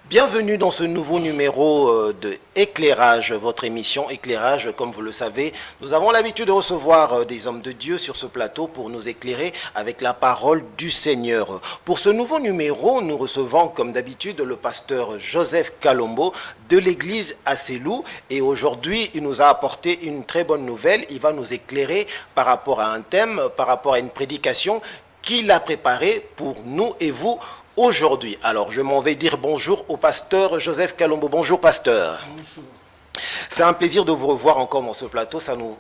Bienvenue dans ce nouveau numéro de Éclairage, votre émission Éclairage. Comme vous le savez, nous avons l'habitude de recevoir des hommes de Dieu sur ce plateau pour nous éclairer avec la parole du Seigneur. Pour ce nouveau numéro, nous recevons comme d'habitude le pasteur Joseph Kalombo de l'église à Selou. Et aujourd'hui, il nous a apporté une très bonne nouvelle. Il va nous éclairer par rapport à un thème, par rapport à une prédication qu'il a préparée pour nous et vous aujourd'hui. Alors, je m'en vais dire bonjour au pasteur Joseph Kalombo. Bonjour, pasteur. Bonjour. C'est un plaisir de vous revoir encore dans ce plateau. Ça nous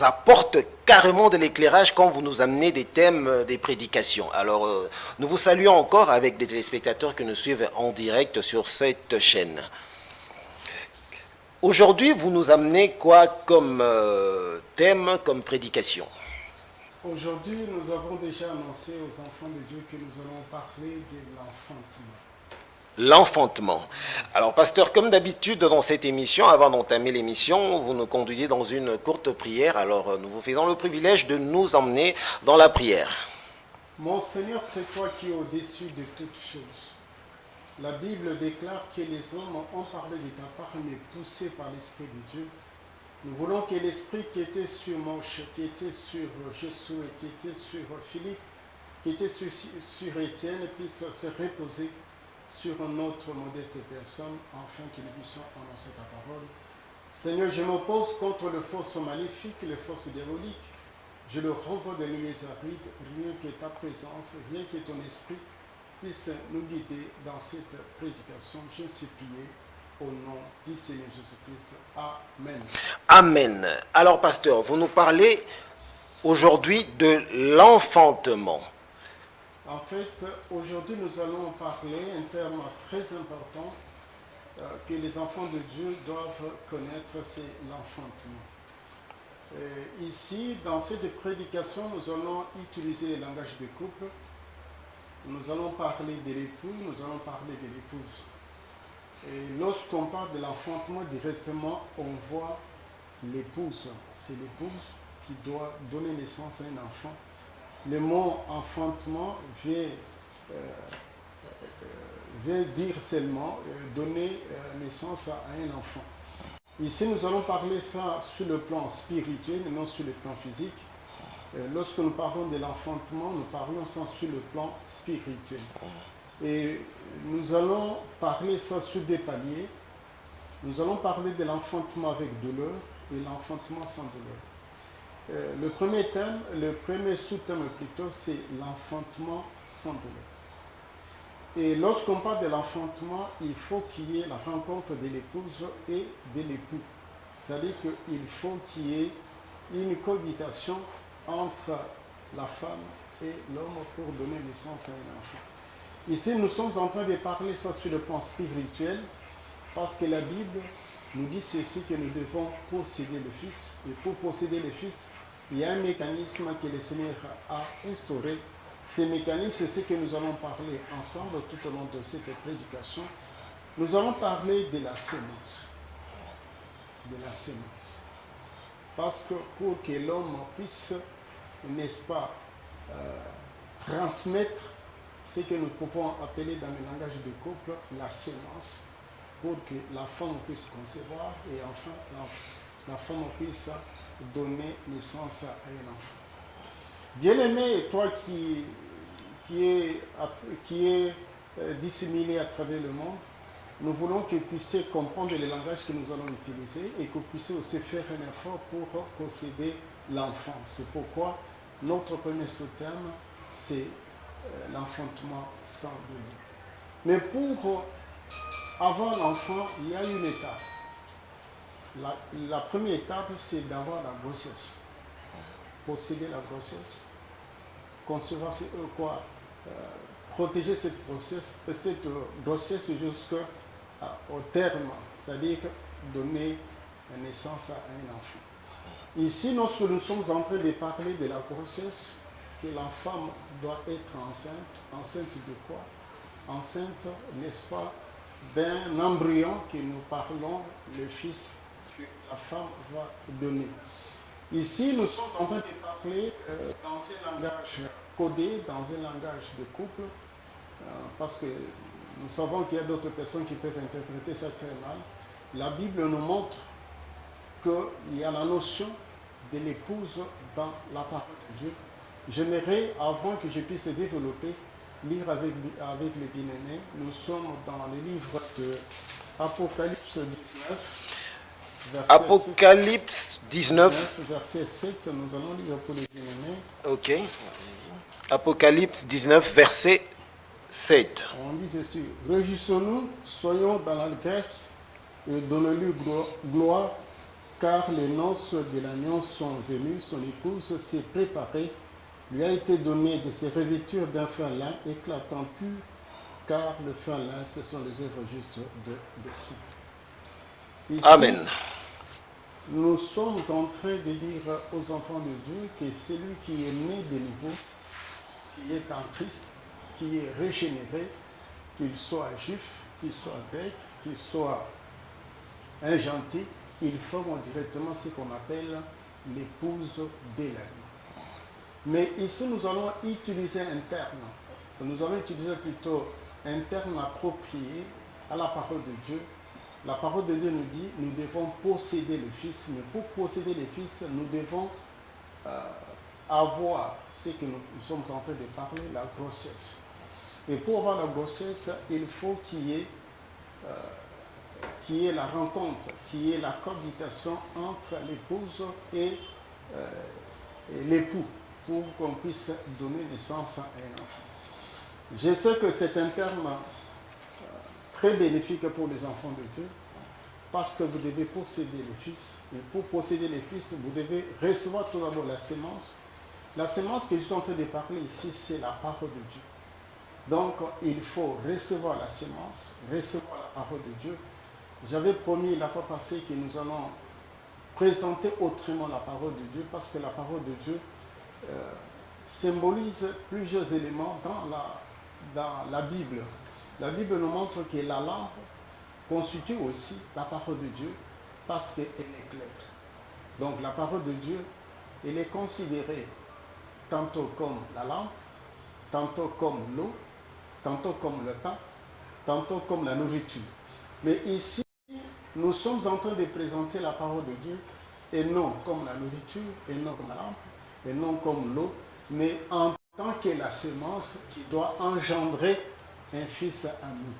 apporte carrément de l'éclairage quand vous nous amenez des thèmes, des prédications. Alors, nous vous saluons encore avec des téléspectateurs qui nous suivent en direct sur cette chaîne. Aujourd'hui, vous nous amenez quoi comme thème, comme prédication? Aujourd'hui, nous avons déjà annoncé aux enfants de Dieu que nous allons parler de l'enfantement. L'enfantement. Alors, pasteur, comme d'habitude dans cette émission, avant d'entamer l'émission, vous nous conduisez dans une courte prière. Alors, nous vous faisons le privilège de nous emmener dans la prière. Mon Seigneur, c'est toi qui es au-dessus de toutes choses. La Bible déclare que les hommes ont parlé de ta part, mais poussés par l'Esprit de Dieu. Nous voulons que l'esprit qui était sur Moïse, qui était sur Josué, qui était sur Philippe, qui était sur Étienne, puisse se reposer sur notre modeste personne, afin que nous puissions annoncer ta parole. Seigneur, je m'oppose contre les forces maléfiques, les forces diaboliques. Je le renvoie de les arides, rien que ta présence, rien que ton esprit puisse nous guider dans cette prédication. Je suis prié. Au nom du Seigneur Jésus-Christ. Amen. Amen. Alors, pasteur, vous nous parlez aujourd'hui de l'enfantement. En fait, aujourd'hui, nous allons parler un terme très important que les enfants de Dieu doivent connaître, c'est l'enfantement. Ici, dans cette prédication, nous allons utiliser le langage de couple. Nous allons parler de l'époux, nous allons parler de l'épouse. Et lorsqu'on parle de l'enfantement directement, on voit l'épouse. C'est l'épouse qui doit donner naissance à un enfant. Le mot enfantement veut dire seulement donner naissance à un enfant. Ici, nous allons parler ça sur le plan spirituel et non sur le plan physique. Lorsque nous parlons de l'enfantement, nous parlons ça sur le plan spirituel. Et nous allons parler ça sur des paliers. Nous allons parler de l'enfantement avec douleur et l'enfantement sans douleur. Le premier thème, le premier sous-thème plutôt, c'est l'enfantement sans douleur. Et lorsqu'on parle de l'enfantement, il faut qu'il y ait la rencontre de l'épouse et de l'époux. C'est-à-dire qu'il faut qu'il y ait une cohabitation entre la femme et l'homme pour donner naissance à un enfant. Ici, nous sommes en train de parler ça sur le plan spirituel, parce que la Bible nous dit ceci, que nous devons posséder le Fils. Et pour posséder le Fils, il y a un mécanisme que le Seigneur a instauré. Ce mécanisme, c'est ce que nous allons parler ensemble tout au long de cette prédication. Nous allons parler de la sémence. De la sémence. Parce que pour que l'homme puisse, n'est-ce pas, transmettre ce que nous pouvons appeler dans le langage du couple la sémence, pour que la femme puisse concevoir et enfin la femme puisse donner naissance à un enfant. Bien-aimé, toi qui est disséminé à travers le monde, nous voulons que vous puissiez comprendre le langage que nous allons utiliser et que vous puissiez aussi faire un effort pour posséder l'enfant. C'est pourquoi notre premier sous-thème, c'est l'enfantement sans douleur. Mais pour avoir l'enfant, il y a une étape. La première étape, c'est d'avoir la grossesse. Posséder la grossesse. Concevoir, c'est quoi protéger cette grossesse jusqu'au terme, c'est-à-dire donner naissance à un enfant. Ici, lorsque nous sommes en train de parler de la grossesse, que la femme doit être enceinte. Enceinte de quoi? Enceinte, n'est-ce pas, d'un embryon que nous parlons, le fils que la femme va donner. Ici, nous sommes en train de parler dans un langage codé, dans un langage de couple, parce que nous savons qu'il y a d'autres personnes qui peuvent interpréter ça très mal. La Bible nous montre qu'il y a la notion de l'épouse dans la parole de Dieu. J'aimerais, avant que je puisse développer, lire avec les bien-aimés. Nous sommes dans le livre de Apocalypse 19. Apocalypse 19. Verset 7, nous allons lire pour les bien-aimés. Ok. Apocalypse 19, verset 7. On dit ceci: réjouissons-nous, soyons dans l'allégresse et donnons-lui gloire, car les noces de l'agneau sont venues, son épouse s'est préparée, lui a été donné de se revêtir d'un fin lin éclatant pur, car le fin lin, ce sont les œuvres justes des saints. Ici, Amen. nous sommes en train de dire aux enfants de Dieu que celui qui est né de nouveau, qui est en Christ, qui est régénéré, qu'il soit juif, qu'il soit grec, qu'il soit un gentil, il forme directement ce qu'on appelle l'épouse de l'agneau. Mais ici, nous allons utiliser un terme. Nous allons utiliser plutôt un terme approprié à la parole de Dieu. La parole de Dieu nous dit, nous devons posséder le Fils. Mais pour posséder le Fils, nous devons avoir ce que nous sommes en train de parler, la grossesse. Et pour avoir la grossesse, il faut qu'il y ait la rencontre, qu'il y ait la cohabitation entre l'épouse et l'époux, pour qu'on puisse donner naissance à un enfant. Je sais que c'est un terme très bénéfique pour les enfants de Dieu, parce que vous devez posséder le Fils. Et pour posséder le Fils, vous devez recevoir tout d'abord la sémence. La sémence que je suis en train de parler ici, c'est la parole de Dieu. Donc, il faut recevoir la sémence, recevoir la parole de Dieu. J'avais promis la fois passée que nous allons présenter autrement la parole de Dieu, parce que la parole de Dieu symbolise plusieurs éléments dans la Bible. La Bible nous montre que la lampe constitue aussi la parole de Dieu, parce qu'elle est claire. Donc, la parole de Dieu, elle est considérée tantôt comme la lampe, tantôt comme l'eau, tantôt comme le pain, tantôt comme la nourriture. Mais ici, nous sommes en train de présenter la parole de Dieu, et non comme la nourriture, et non comme la lampe, et non comme l'eau, mais en tant que la sémence qui doit engendrer un fils à nous.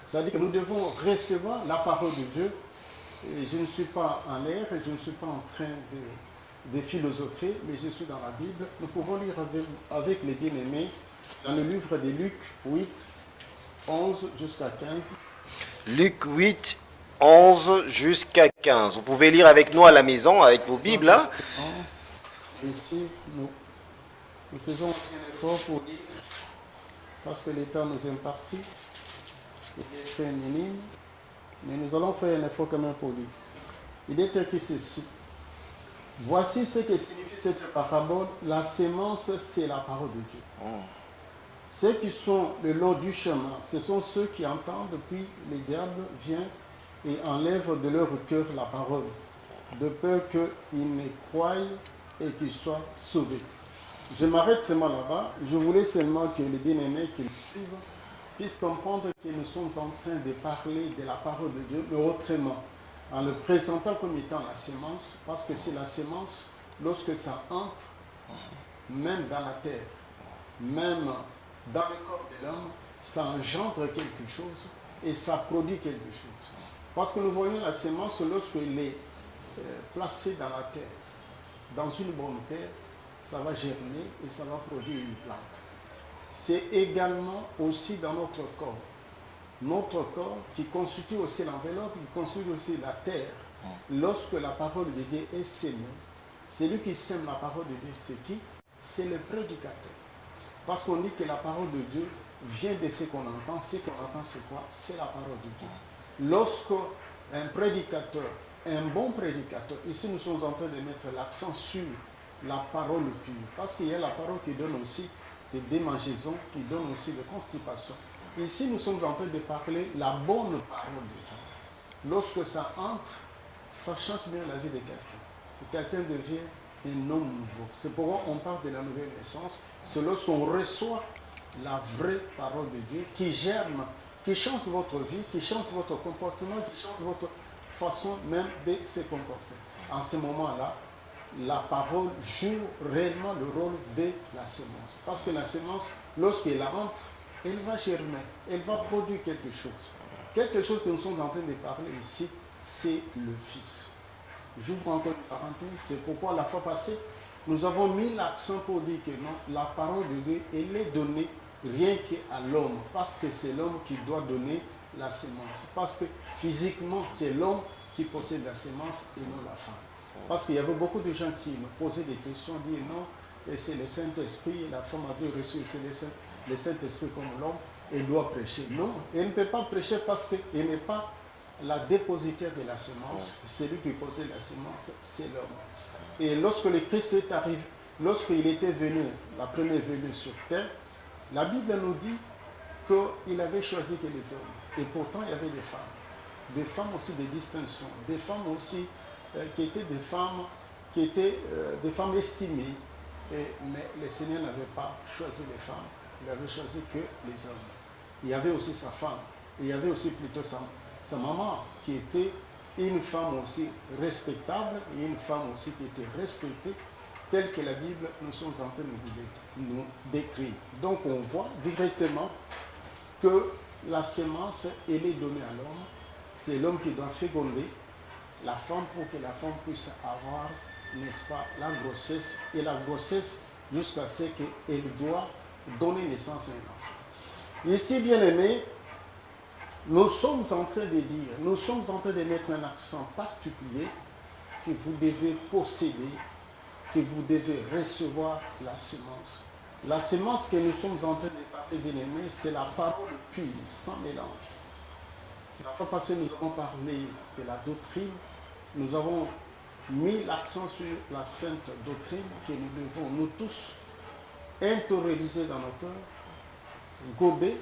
C'est-à-dire que nous devons recevoir la parole de Dieu. Et je ne suis pas en l'air, je ne suis pas en train de philosopher, mais je suis dans la Bible. Nous pouvons lire avec les bien-aimés dans le livre de Luc 8, 11 jusqu'à 15. Luc 8, 11 jusqu'à 15. Vous pouvez lire avec nous à la maison, avec vos Bibles. Hein? Ici, nous faisons aussi un effort pour lire, parce que le temps nous est imparti. Il est très minime, mais nous allons faire un effort quand même pour lire. Il est écrit ceci: voici ce que signifie cette parabole. La sémence, c'est la parole de Dieu. Ceux qui sont le long du chemin, ce sont ceux qui entendent, puis le diable vient et enlève de leur cœur la parole, de peur qu'ils ne croient et qu'ils soient sauvés. Je m'arrête seulement là-bas. Je voulais seulement que les bien-aimés qui me suivent puissent comprendre que nous sommes en train de parler de la parole de Dieu, mais autrement, en le présentant comme étant la sémence, parce que c'est la sémence, lorsque ça entre, même dans la terre, même dans le corps de l'homme, ça engendre quelque chose et ça produit quelque chose. Parce que nous voyons la sémence lorsqu'elle est placée dans la terre, dans une bonne terre, ça va germer et ça va produire une plante. C'est également aussi dans notre corps. Notre corps qui constitue aussi l'enveloppe, qui constitue aussi la terre. Lorsque la parole de Dieu est sémée, celui qui sème la parole de Dieu, c'est qui? C'est le prédicateur. Parce qu'on dit que la parole de Dieu vient de ce qu'on entend. Ce qu'on entend, c'est quoi? C'est la parole de Dieu. Lorsqu'un prédicateur, un bon prédicateur, ici nous sommes en train de mettre l'accent sur la parole pure. Parce qu'il y a la parole qui donne aussi des démangeaisons, qui donne aussi des constipations. Ici, nous sommes en train de parler la bonne parole de Dieu. Lorsque ça entre, ça change bien la vie de quelqu'un. Quelqu'un devient un homme nouveau. C'est pourquoi on parle de la nouvelle naissance. C'est lorsqu'on reçoit la vraie parole de Dieu qui germe, qui change votre vie, qui change votre comportement, qui change votre façon même de se comporter. En ce moment-là, la parole joue réellement le rôle de la semence. Parce que la semence, lorsqu'elle entre, elle va germer, elle va produire quelque chose. Quelque chose que nous sommes en train de parler ici, c'est le Fils. J'ouvre encore une parenthèse, c'est pourquoi la fois passée, nous avons mis l'accent pour dire que non, la parole de Dieu, elle est donnée rien qu'à l'homme, parce que c'est l'homme qui doit donner la semence. Parce que physiquement, c'est l'homme qui possède la semence et non la femme. Parce qu'il y avait beaucoup de gens qui me posaient des questions, disaient non, c'est le Saint-Esprit, la femme avait reçu le Saint-Esprit comme l'homme, elle doit prêcher. Non, elle ne peut pas prêcher parce qu'elle n'est pas la dépositaire de la semence. Celui qui possède la semence, c'est l'homme. Et lorsque le Christ est arrivé, lorsqu'il était venu, la première venue sur terre, la Bible nous dit qu'il avait choisi que les hommes. Et pourtant, il y avait des femmes aussi de distinction, des femmes aussi qui étaient des femmes estimées. Mais le Seigneur n'avait pas choisi les femmes, il avait choisi que les hommes. Il y avait aussi sa femme, il y avait aussi plutôt sa maman qui était une femme aussi respectable et une femme aussi qui était respectée, telle que la Bible nous sommes en train de nous décrire. Donc on voit directement que la semence, elle est donnée à l'homme. C'est l'homme qui doit féconder la femme pour que la femme puisse avoir, n'est-ce pas, la grossesse. Et la grossesse jusqu'à ce qu'elle doit donner naissance à un enfant. Ici, bien aimé, nous sommes en train de dire, nous sommes en train de mettre un accent particulier que vous devez posséder, que vous devez recevoir la semence. La semence que nous sommes en train de parler, bien aimé, c'est la parole pure, sans mélange. La fois passée, nous avons parlé de la doctrine. Nous avons mis l'accent sur la sainte doctrine que nous devons, nous tous, intérioriser dans nos cœurs, gober,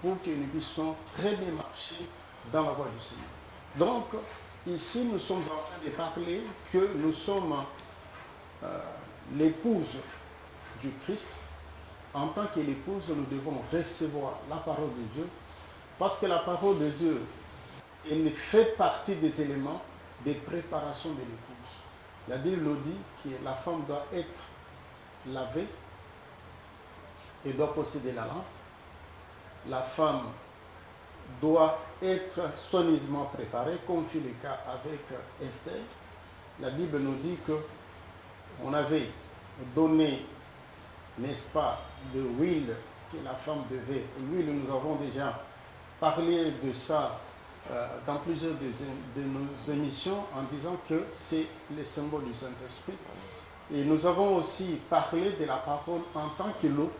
pour que nous puissions très bien marcher dans la voie du Seigneur. Donc, ici, nous sommes en train de parler que nous sommes l'épouse du Christ. En tant que l'épouse, nous devons recevoir la parole de Dieu, parce que la parole de Dieu, elle fait partie des éléments de préparation de l'épouse. La Bible nous dit que la femme doit être lavée et doit posséder la lampe. La femme doit être soigneusement préparée, comme fut le cas avec Esther. La Bible nous dit qu'on avait donné, n'est-ce pas, de l'huile que la femme devait. L'huile, nous avons déjà parlé de ça dans plusieurs de nos émissions en disant que c'est le symbole du Saint-Esprit. Et nous avons aussi parlé de la parole en tant que l'eau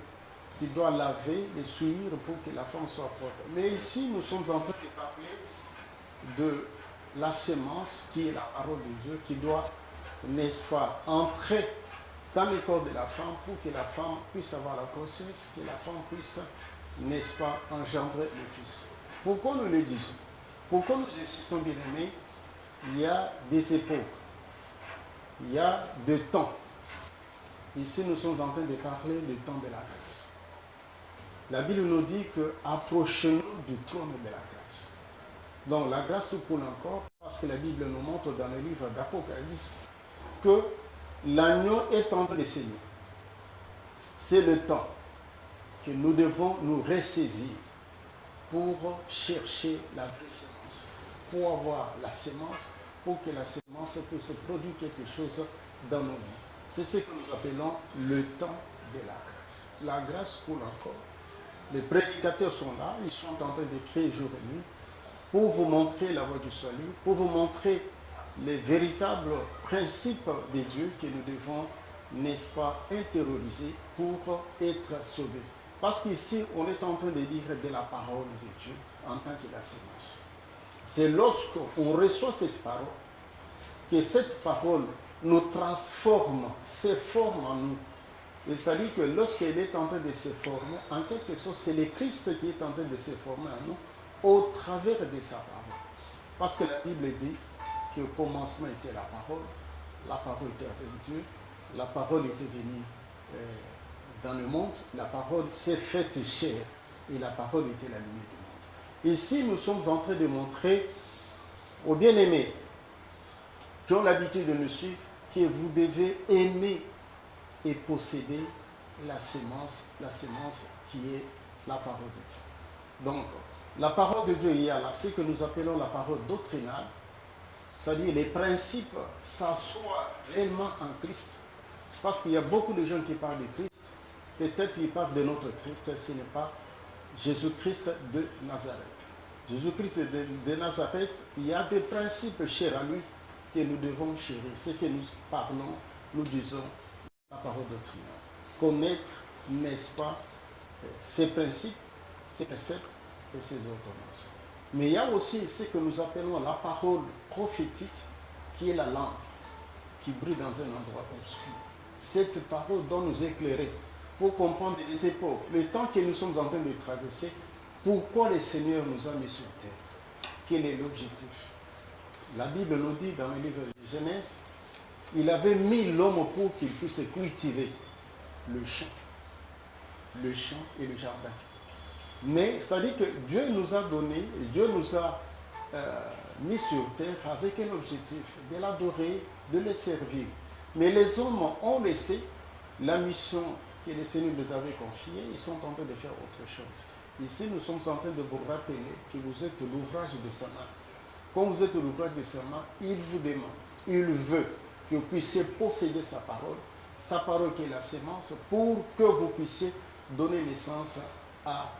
qui doit laver les souillures pour que la femme soit propre. Mais ici, nous sommes en train de parler de la semence qui est la parole de Dieu, qui doit, n'est-ce pas, entrer dans le corps de la femme pour que la femme puisse avoir la grossesse, que la femme puisse, n'est-ce pas, engendrer le Fils. Pourquoi nous le disons? Pourquoi nous insistons, bien aimés? Il y a des époques, il y a des temps. Ici, nous sommes en train de parler du temps de la grâce. La Bible nous dit que approchons-nous du trône de la grâce. Donc la grâce coule encore parce que la Bible nous montre dans le livre d'Apocalypse que l'agneau est en train de saigner. C'est le temps que nous devons nous ressaisir pour chercher la vraie semence, pour avoir la semence, pour que la semence puisse produire quelque chose dans nos vies. C'est ce que nous appelons le temps de la grâce. La grâce coule encore. Les prédicateurs sont là, ils sont en train d'écrire jour et nuit pour vous montrer la voie du salut, pour vous montrer les véritables principes de Dieu que nous devons, n'est-ce pas, intérioriser pour être sauvés. Parce qu'ici, on est en train de dire de la parole de Dieu en tant que la semence. C'est lorsqu'on reçoit cette parole que cette parole nous transforme, se forme en nous. Et ça dit que lorsqu'il est en train de se former, en quelque sorte, c'est le Christ qui est en train de se former en nous au travers de sa parole. Parce que la Bible dit qu'au commencement était la parole était avec Dieu, la parole était venue dans le monde, la parole s'est faite chair et la parole était la lumière du monde. Ici, nous sommes en train de montrer aux bien-aimés qui ont l'habitude de nous suivre que vous devez aimer et posséder la semence qui est la parole de Dieu. Donc, la parole de Dieu, il y a là ce que nous appelons la parole doctrinale, c'est-à-dire les principes s'assoient réellement en Christ. Parce qu'il y a beaucoup de gens qui parlent de Christ, peut-être ils parlent de notre Christ, ce n'est pas Jésus-Christ de Nazareth. Jésus-Christ de Nazareth, il y a des principes chers à lui que nous devons chérir. Ce que nous parlons, nous disons la parole doctrinale. Connaître, n'est-ce pas, ses principes, ses préceptes et ses ordonnances. Mais il y a aussi ce que nous appelons la parole prophétique, qui est la lampe qui brille dans un endroit obscur. Cette parole doit nous éclairer pour comprendre les époques, le temps que nous sommes en train de traverser, pourquoi le Seigneur nous a mis sur terre. Quel est l'objectif? La Bible nous dit dans le livre de Genèse, il avait mis l'homme pour qu'il puisse cultiver le champ et le jardin. Mais ça dit que Dieu nous a donné, Dieu nous a mis sur terre avec un objectif, de l'adorer, de le servir. Mais les hommes ont laissé la mission que le Seigneur nous avait confiée, ils sont en train de faire autre chose. Ici, nous sommes en train de vous rappeler que vous êtes l'ouvrage de sa main. Quand vous êtes l'ouvrage de sa main, il vous demande, il veut que vous puissiez posséder sa parole qui est la sémence, pour que vous puissiez donner naissance à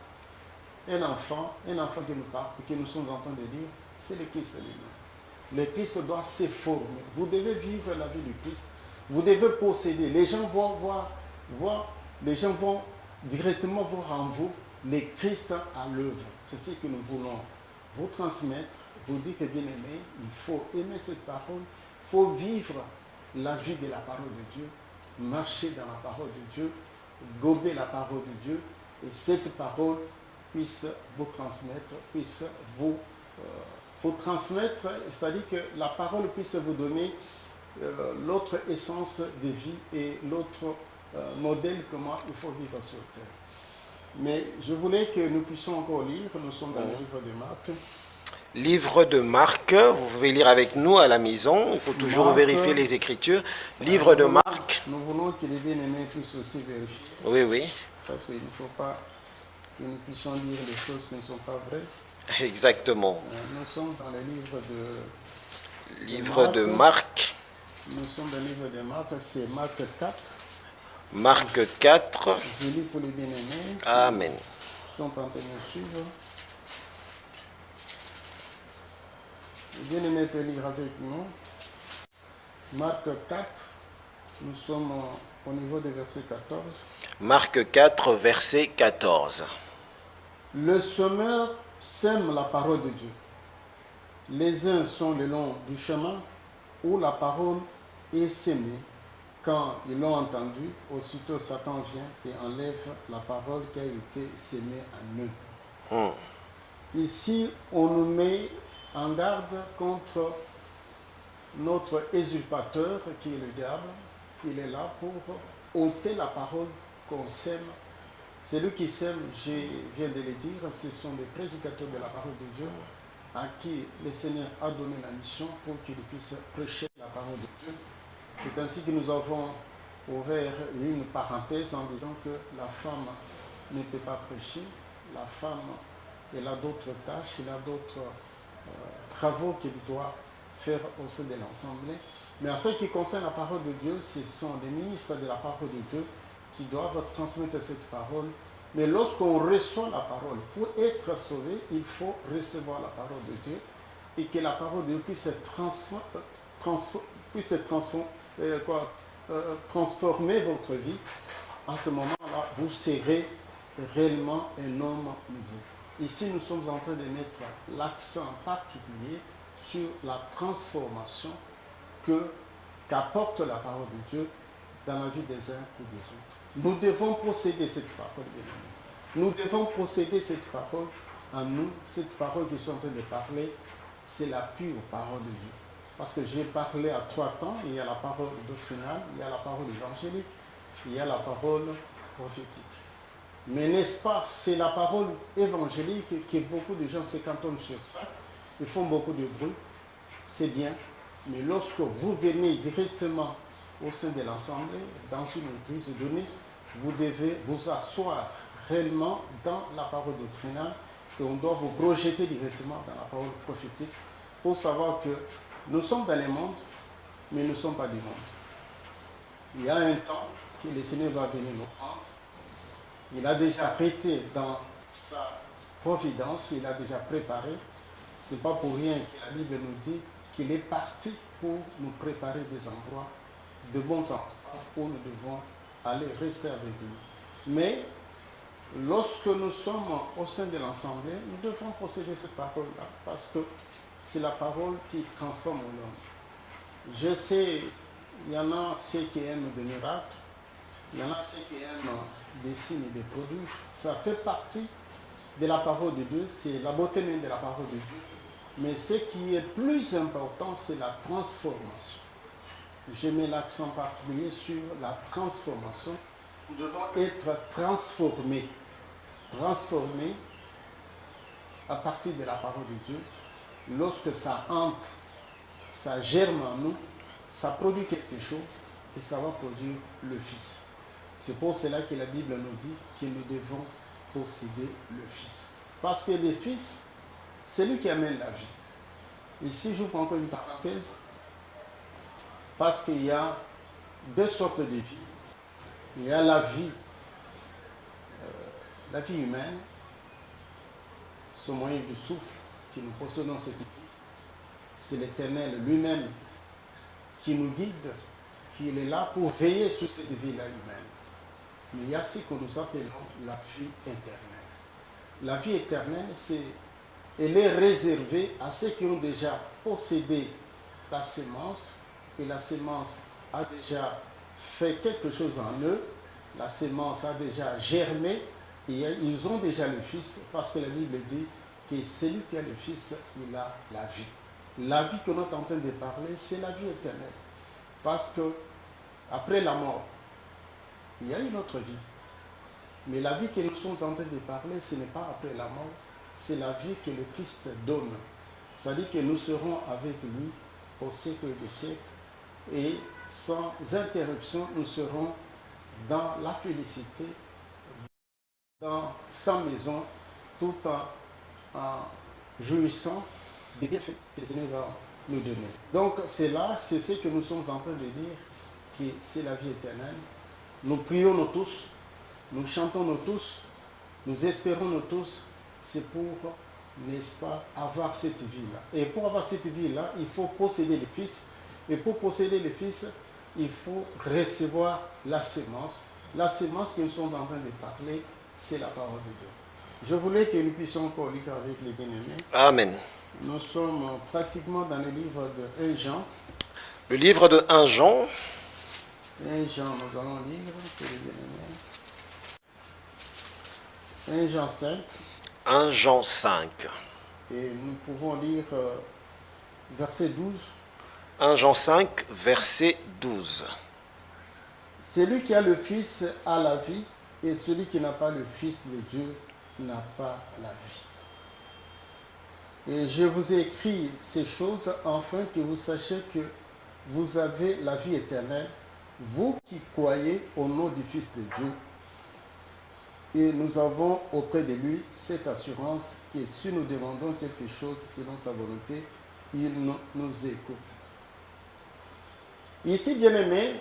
un enfant que nous sommes en train de dire, c'est le Christ lui-même. Le Christ doit se former. Vous devez vivre la vie du Christ. Vous devez posséder. Les gens vont les gens vont directement voir en vous le Christ à l'œuvre. C'est ce que nous voulons vous transmettre, vous dire que bien aimé, il faut aimer cette parole, il faut vivre la vie de la parole de Dieu, marcher dans la parole de Dieu, gober la parole de Dieu, et cette parole puisse vous transmettre, c'est-à-dire que la parole puisse vous donner l'autre essence de vie et l'autre modèle comment il faut vivre sur terre. Mais je voulais que nous puissions encore lire, nous sommes dans le livre de Marc. Livre de Marc, vous pouvez lire avec nous à la maison, il faut toujours vérifier les Écritures. Livre de Marc. Nous voulons que les bien-aimés puissent aussi vérifier. Oui, oui. Parce qu'il ne faut pas que nous puissions lire des choses qui ne sont pas vraies. Exactement. Nous sommes dans le livre de Marc. Nous sommes dans le livre de Marc, c'est Marc 4. Marc 4. Je lis pour les bien-aimés. Amen. Ils sont en train de nous suivre. Les bien-aimés peuvent lire avec nous. Marc 4, nous sommes au niveau du verset 14. Marc 4, verset 14. Le semeur sème la parole de Dieu. Les uns sont le long du chemin où la parole est sémée. Quand ils l'ont entendu, aussitôt Satan vient et enlève la parole qui a été sémée en eux. Ici, on nous met en garde contre notre usurpateur qui est le diable. Il est là pour ôter la parole qu'on sème. Celui qui sème, je viens de le dire, ce sont des prédicateurs de la parole de Dieu à qui le Seigneur a donné la mission pour qu'ils puissent prêcher la parole de Dieu. C'est ainsi que nous avons ouvert une parenthèse en disant que la femme ne peut pas prêcher. La femme, elle a d'autres tâches, elle a d'autres travaux qu'elle doit faire au sein de l'Assemblée. Mais en ce qui concerne la parole de Dieu, ce sont les ministres de la parole de Dieu qui doivent transmettre cette parole. Mais lorsqu'on reçoit la parole, pour être sauvé, il faut recevoir la parole de Dieu et que la parole de Dieu puisse transformer votre vie. En ce moment-là, vous serez réellement un homme nouveau. Ici, nous sommes en train de mettre l'accent particulier sur la transformation qu'apporte la parole de Dieu dans la vie des uns et des autres. Nous devons posséder cette parole, bien-aimés. Nous devons posséder cette parole en nous. Cette parole que je suis en train de parler, c'est la pure parole de Dieu. Parce que j'ai parlé à 3 temps, il y a la parole doctrinale, il y a la parole évangélique, il y a la parole prophétique. Mais n'est-ce pas, c'est la parole évangélique que beaucoup de gens se cantonnent sur ça. Ils font beaucoup de bruit, c'est bien. Mais lorsque vous venez directement au sein de l'Assemblée, dans une église donnée, vous devez vous asseoir réellement dans la parole doctrinale et on doit vous projeter directement dans la parole prophétique pour savoir que nous sommes dans le monde, mais nous ne sommes pas du monde. Il y a un temps que le Seigneur va venir nous prendre. Il a déjà arrêté dans sa providence, il a déjà préparé. Ce n'est pas pour rien que la Bible nous dit qu'il est parti pour nous préparer des endroits, de bons endroits où nous devons aller rester avec lui. Mais lorsque nous sommes au sein de l'Assemblée, nous devons posséder cette parole-là parce que c'est la parole qui transforme l'homme. Je sais, il y en a ceux qui aiment des miracles, il y en a ceux qui aiment des signes et des prodiges. Ça fait partie de la parole de Dieu, c'est la beauté même de la parole de Dieu. Mais ce qui est plus important, c'est la transformation. Je mets l'accent particulier sur la transformation. Nous devons être transformés à partir de la parole de Dieu. Lorsque ça entre, ça germe en nous, ça produit quelque chose et ça va produire le Fils. C'est pour cela que la Bible nous dit que nous devons posséder le Fils. Parce que le Fils, c'est lui qui amène la vie. Ici, j'ouvre encore une parenthèse, parce qu'il y a 2 sortes de vie. Il y a la vie humaine, ce moyen de souffle que nous possédons cette vie. C'est l'Éternel lui-même qui nous guide, qui est là pour veiller sur cette vie-là humaine. Mais il y a ce que nous appelons la vie éternelle. La vie éternelle, elle est réservée à ceux qui ont déjà possédé la sémence, et la sémence a déjà fait quelque chose en eux, la sémence a déjà germé, et ils ont déjà le Fils, parce que la Bible dit que celui qui a le Fils, il a la vie. La vie que nous sommes en train de parler, c'est la vie éternelle. Parce que après la mort, il y a une autre vie. Mais la vie que nous sommes en train de parler, ce n'est pas après la mort, c'est la vie que le Christ donne. C'est-à-dire que nous serons avec lui au siècle des siècles et sans interruption, nous serons dans la félicité, dans sa maison, tout en jouissant des bienfaits que le Seigneur va nous donner. Donc c'est ce que nous sommes en train de dire, que c'est la vie éternelle. Nous prions nous tous, nous chantons nous tous, nous espérons nous tous, c'est pour, n'est-ce pas, avoir cette vie-là. Et pour avoir cette vie-là, il faut posséder le Fils. Et pour posséder le Fils, il faut recevoir la sémence. La sémence que nous sommes en train de parler, c'est la parole de Dieu. Je voulais que nous puissions encore lire avec les bien-aimés. Amen. Nous sommes pratiquement dans le livre de 1 Jean. Le livre de 1 Jean. 1 Jean, nous allons lire pour les bien-aimés. 1 Jean 5. 1 Jean 5. Et nous pouvons lire verset 12. 1 Jean 5, verset 12. Celui qui a le Fils a la vie, et celui qui n'a pas le Fils de Dieu n'a pas la vie. Et je vous ai écrit ces choses afin que vous sachiez que vous avez la vie éternelle, vous qui croyez au nom du Fils de Dieu. Et nous avons auprès de lui cette assurance que si nous demandons quelque chose selon sa volonté, il nous écoute. Ici, bien-aimés,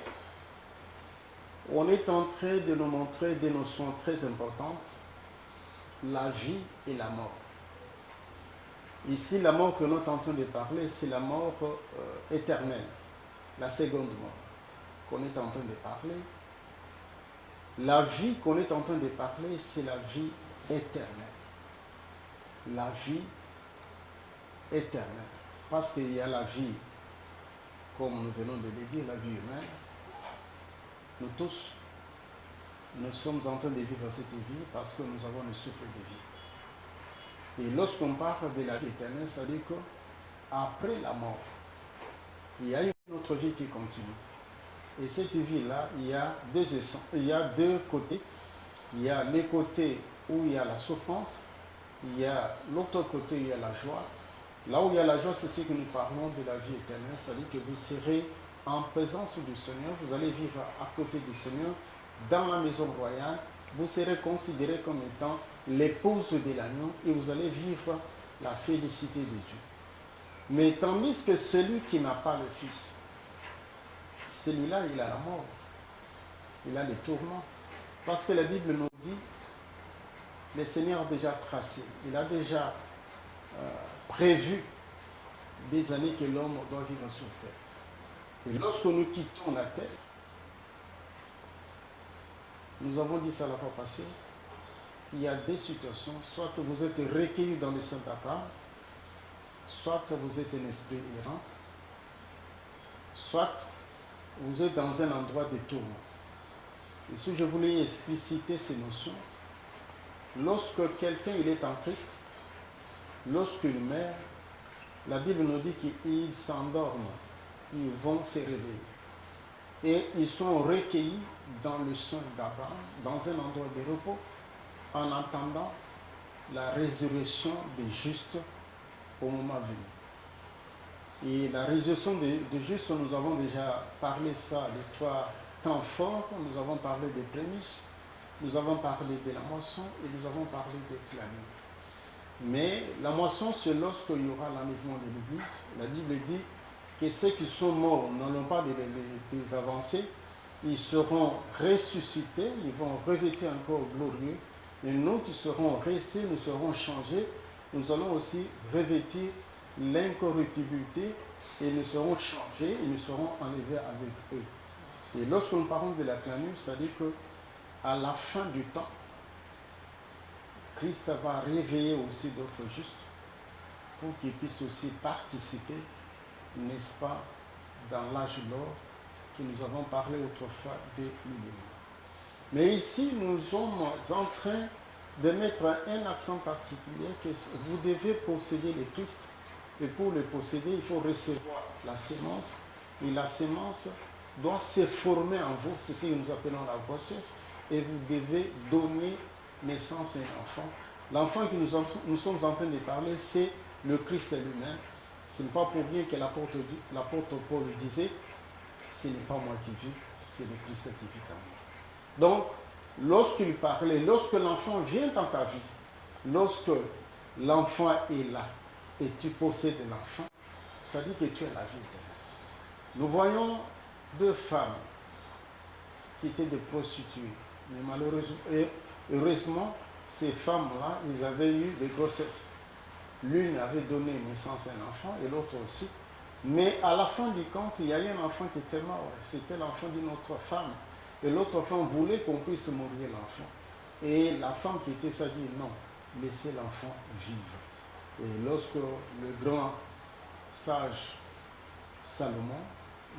on est en train de nous montrer des notions très importantes, la vie et la mort. Ici, la mort que nous sommes en train de parler, c'est la mort éternelle, la seconde mort qu'on est en train de parler. La vie qu'on est en train de parler, c'est la vie éternelle. La vie éternelle. Parce qu'il y a la vie comme nous venons de le dire, la vie humaine, nous tous, nous sommes en train de vivre cette vie parce que nous avons le souffle de vie. Et lorsqu'on parle de la vie éternelle, c'est-à-dire qu'après la mort, il y a une autre vie qui continue. Et cette vie-là, il y a deux côtés. Il y a les côtés où il y a la souffrance, il y a l'autre côté où il y a la joie. Là où il y a la joie, c'est ce que nous parlons de la vie éternelle, c'est-à-dire que vous serez en présence du Seigneur, vous allez vivre à côté du Seigneur, dans la maison royale, vous serez considéré comme étant l'épouse de l'agneau et vous allez vivre la félicité de Dieu. Mais tandis que celui qui n'a pas le Fils, celui-là, il a la mort, il a les tourments. Parce que la Bible nous dit, le Seigneur a déjà tracé, il a déjà prévu des années que l'homme doit vivre sur terre. Et lorsque nous quittons la terre, nous avons dit ça la fois passée, qu'il y a des situations, soit vous êtes recueillis dans le Saint-Abraham, soit vous êtes un esprit errant, soit vous êtes dans un endroit de tourment. Et si je voulais expliciter ces notions, lorsque quelqu'un il est en Christ, lorsqu'il meurt, la Bible nous dit qu'ils s'endorment, ils vont se réveiller. Et ils sont recueillis dans le sein d'Abraham, dans un endroit de repos, en attendant la résurrection des justes au moment venu. Et la résurrection des justes, nous avons déjà parlé ça, les trois temps forts, nous avons parlé des prémices, nous avons parlé de la moisson et nous avons parlé des clamures. Mais la moisson, c'est lorsqu'il y aura l'enlèvement de l'Église. La Bible dit que ceux qui sont morts n'ont pas des avancées, ils seront ressuscités, ils vont revêtir un corps glorieux. Et nous qui serons restés, nous serons changés, nous allons aussi revêtir l'incorruptibilité et nous serons changés et nous serons enlevés avec eux. Et lorsque nous parlons de la clamure, ça dit qu'à la fin du temps, Christ va réveiller aussi d'autres justes pour qu'ils puissent aussi participer, n'est-ce pas, dans l'âge d'or que nous avons parlé autrefois des millénaires. Mais ici, nous sommes en train de mettre un accent particulier que vous devez posséder le Christ. Et pour le posséder, il faut recevoir la sémence. Et la sémence doit se former en vous. C'est ce que nous appelons la grossesse. Et vous devez donner naissance à un enfant. L'enfant que nous sommes en train de parler, c'est le Christ lui-même. Ce n'est pas pour rien que l'apôtre Paul disait, ce n'est pas moi qui vis, c'est le Christ qui vit en moi. Donc, lorsqu'il parlait, lorsque l'enfant vient dans ta vie, lorsque l'enfant est là et tu possèdes l'enfant, c'est-à-dire que tu as la vie éternelle. Nous voyons deux femmes qui étaient des prostituées, mais malheureusement, et heureusement, ces femmes-là, ils avaient eu des grossesses. L'une avait donné naissance à un enfant et l'autre aussi. Mais à la fin du compte, il y a eu un enfant qui était mort. C'était l'enfant d'une autre femme. Et l'autre femme voulait qu'on puisse mourir l'enfant. Et la femme qui était ça dit non, laissez l'enfant vivre. Et lorsque le grand sage Salomon,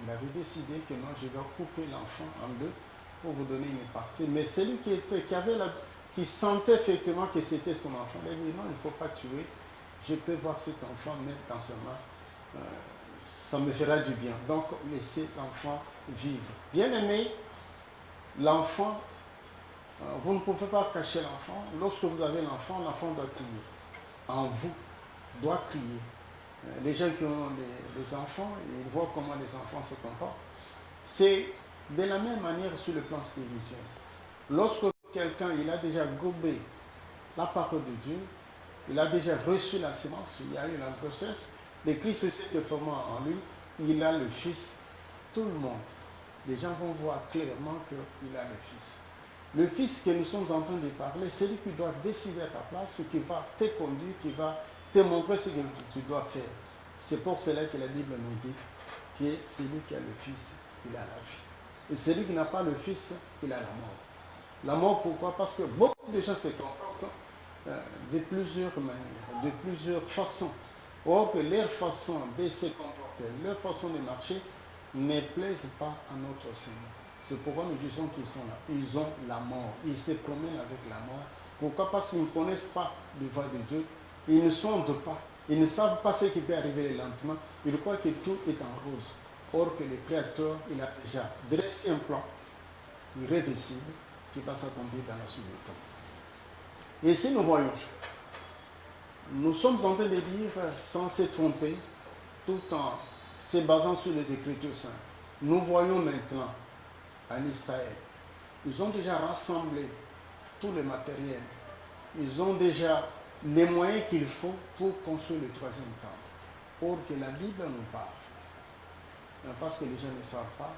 il avait décidé que non, je dois couper l'enfant en deux pour vous donner une partie. Mais celui qui sentait effectivement que c'était son enfant, il a dit non, il ne faut pas tuer. Je peux voir cet enfant mettre dans sa main. Ça me fera du bien. Donc, laissez l'enfant vivre. Bien aimé, l'enfant, vous ne pouvez pas cacher l'enfant. Lorsque vous avez l'enfant doit crier. En vous, doit crier. Les gens qui ont des enfants, ils voient comment les enfants se comportent. C'est de la même manière sur le plan spirituel. Lorsque quelqu'un il a déjà gobé la parole de Dieu, il a déjà reçu la sémence, il y a eu la grossesse, le Christ s'est formé en lui, il a le Fils, tout le monde. Les gens vont voir clairement qu'il a le Fils. Le Fils que nous sommes en train de parler, c'est lui qui doit décider à ta place, qui va te conduire, qui va te montrer ce que tu dois faire. C'est pour cela que la Bible nous dit que celui qui a le Fils, il a la vie. Et celui qui n'a pas le Fils, il a la mort. La mort, pourquoi? Parce que beaucoup de gens se comportent de plusieurs manières, de plusieurs façons. Or que leur façon de se comporter, leur façon de marcher ne plaisent pas à notre Seigneur. C'est pourquoi nous disons qu'ils sont là. Ils ont la mort. Ils se promènent avec la mort. Pourquoi? Parce qu'ils ne connaissent pas le voie de Dieu. Ils ne sondent pas. Ils ne savent pas ce qui peut arriver le lendemain. Ils croient que tout est en rose. Or que le Créateur, il a déjà dressé un plan irréversible qui va s'accomplir dans la suite du temps. Et si nous voyons, nous sommes en train de lire sans se tromper, tout en se basant sur les Écritures saintes. Nous voyons maintenant en Israël, ils ont déjà rassemblé tout le matériel. Ils ont déjà les moyens qu'il faut pour construire le troisième temple. Or que la Bible nous parle, parce que les gens ne savent pas,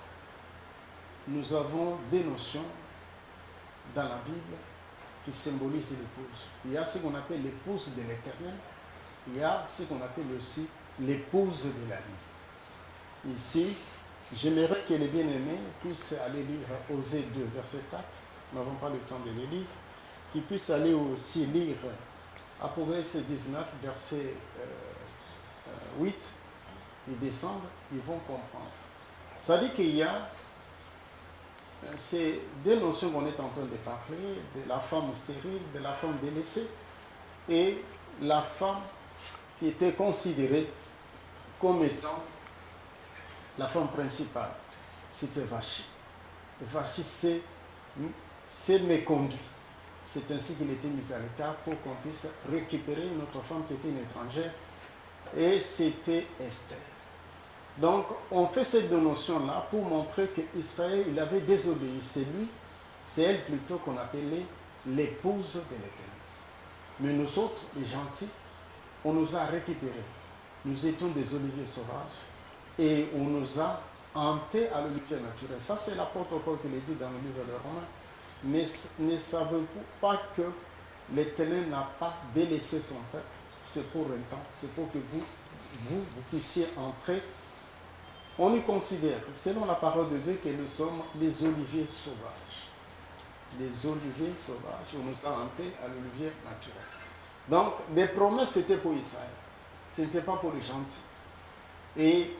nous avons des notions dans la Bible qui symbolisent l'épouse. Il y a ce qu'on appelle l'épouse de l'Éternel, il y a ce qu'on appelle aussi l'épouse de la vie. Ici, j'aimerais que les bien-aimés puissent aller lire Osée 2, verset 4. Nous n'avons pas le temps de les lire. Qu'ils puissent aller aussi lire Apocalypse 19, verset 8. Ils descendent, ils vont comprendre. Ça dit qu'il y a ces deux notions qu'on est en train de parler, de la femme stérile, de la femme délaissée, et la femme qui était considérée comme étant la femme principale. C'était Vachi. Vachi s'est méconduit. C'est ainsi qu'il était mis à l'écart pour qu'on puisse récupérer une autre femme qui était une étrangère, et c'était Esther. Donc, on fait cette notion-là pour montrer qu'Israël, il avait désobéi. C'est elle plutôt qu'on appelait l'épouse de l'Éternel. Mais nous autres, les gentils, on nous a récupérés. Nous étions des oliviers sauvages et on nous a hantés à l'olivier naturel. Ça, c'est l'apôtre Paul qui le dit dans le livre de Romains. Mais ne savez-vous pas que l'Éternel n'a pas délaissé son peuple? C'est pour un temps, c'est pour que vous puissiez entrer. On y considère, selon la parole de Dieu, que nous sommes les oliviers sauvages. Les oliviers sauvages, on nous a hantés à l'olivier naturel. Donc, les promesses, c'était pour Israël. Ce n'était pas pour les gentils. Et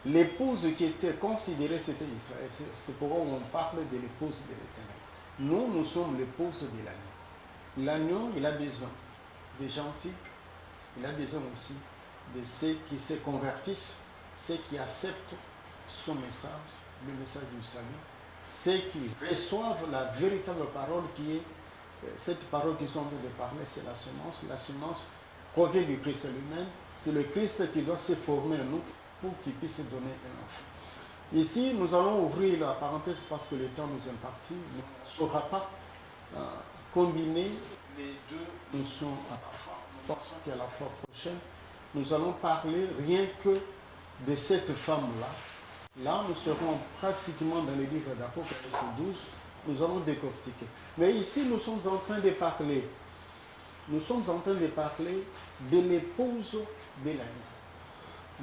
l'épouse qui était considérée, c'était Israël. C'est pourquoi on parle de l'épouse de l'Éternel. Nous sommes l'épouse de l'agneau. L'agneau, il a besoin des gentils. Il a besoin aussi de ceux qui se convertissent, ceux qui acceptent son message, le message du salut, ceux qui reçoivent la véritable parole qui est, cette parole qu'ils sont en train de parler, c'est la semence. La semence provient du Christ lui-même. C'est le Christ qui doit se former en nous pour qu'il puisse donner un enfant. Ici, nous allons ouvrir la parenthèse parce que le temps nous est imparti. On ne saura pas combiner les deux notions à la fois. Nous pensons qu'à la fois prochaine, nous allons parler rien que de cette femme-là. Là, nous serons pratiquement dans le livre d'Apocalypse 12. Nous allons décortiquer. Mais ici, nous sommes en train de parler. Nous sommes en train de parler de l'épouse de l'agneau.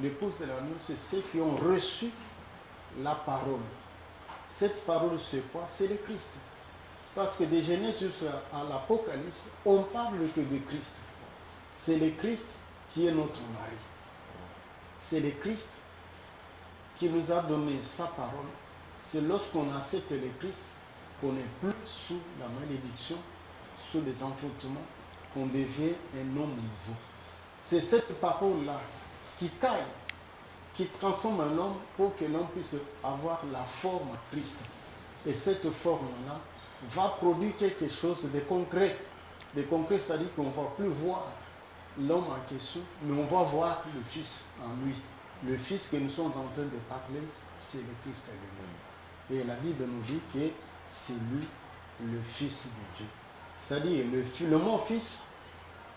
L'épouse de l'agneau, c'est ceux qui ont reçu la parole. Cette parole, c'est quoi? C'est le Christ. Parce que de Genèse jusqu'à l'Apocalypse, on parle que de Christ. C'est le Christ qui est notre mari. C'est le Christ qui nous a donné sa parole. C'est lorsqu'on accepte le Christ qu'on n'est plus sous la malédiction, sous les enfantements, qu'on devient un homme nouveau. C'est cette parole-là qui taille, qui transforme un homme pour que l'homme puisse avoir la forme Christ. Et cette forme-là va produire quelque chose de concret. De concret, c'est-à-dire qu'on ne va plus voir l'homme en question, mais on va voir le Fils en lui. Le Fils que nous sommes en train de parler, c'est le Christ lui-même. Et la Bible nous dit que c'est lui le Fils de Dieu. C'est-à-dire, le mot Fils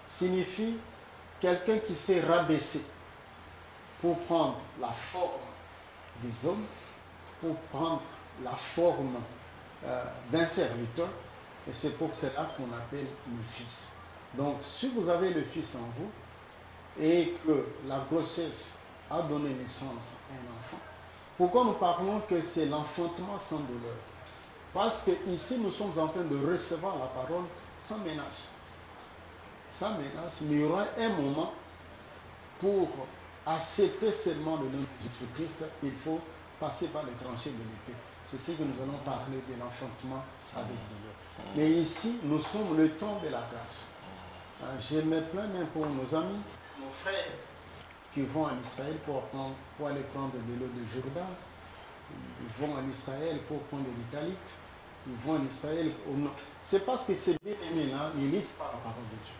signifie quelqu'un qui s'est rabaissé pour prendre la forme des hommes, pour prendre la forme d'un serviteur, et c'est pour cela qu'on appelle le Fils. Donc, si vous avez le Fils en vous, et que la grossesse a donné naissance à un enfant, pourquoi nous parlons que c'est l'enfantement sans douleur? Parce que ici, nous sommes en train de recevoir la parole sans menace. Sans menace, mais il y aura un moment pour accepter seulement le nom de Jésus-Christ, il faut passer par les tranchées de l'épée. C'est ce que nous allons parler de l'enfantement avec douleur. Mais ici, nous sommes le temps de la grâce. Je me plains même pour nos amis, nos frères qui vont en Israël pour aller prendre de l'eau de Jourdain. Ils vont en Israël pour prendre des talites. Ils vont en Israël au nord. C'est parce que ces bien-aimés-là ne lisent pas la parole de Dieu.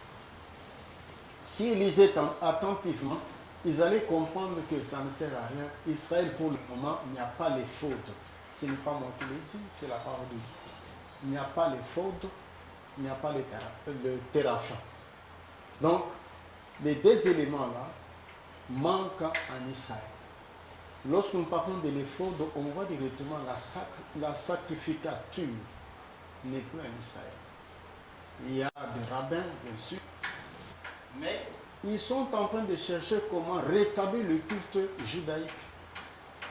S'ils lisaient attentivement, ils allaient comprendre que ça ne sert à rien. Israël, pour le moment, il n'y a pas les fautes. Ce n'est pas moi qui l'ai dit, c'est la parole de Dieu. Il n'y a pas les fautes, il n'y a pas le téraphin. Donc, les deux éléments-là manquent en Israël. Lorsque nous parlons de l'éphod, on voit directement la sacrificature n'est plus en Israël. Il y a des rabbins, bien sûr, mais ils sont en train de chercher comment rétablir le culte judaïque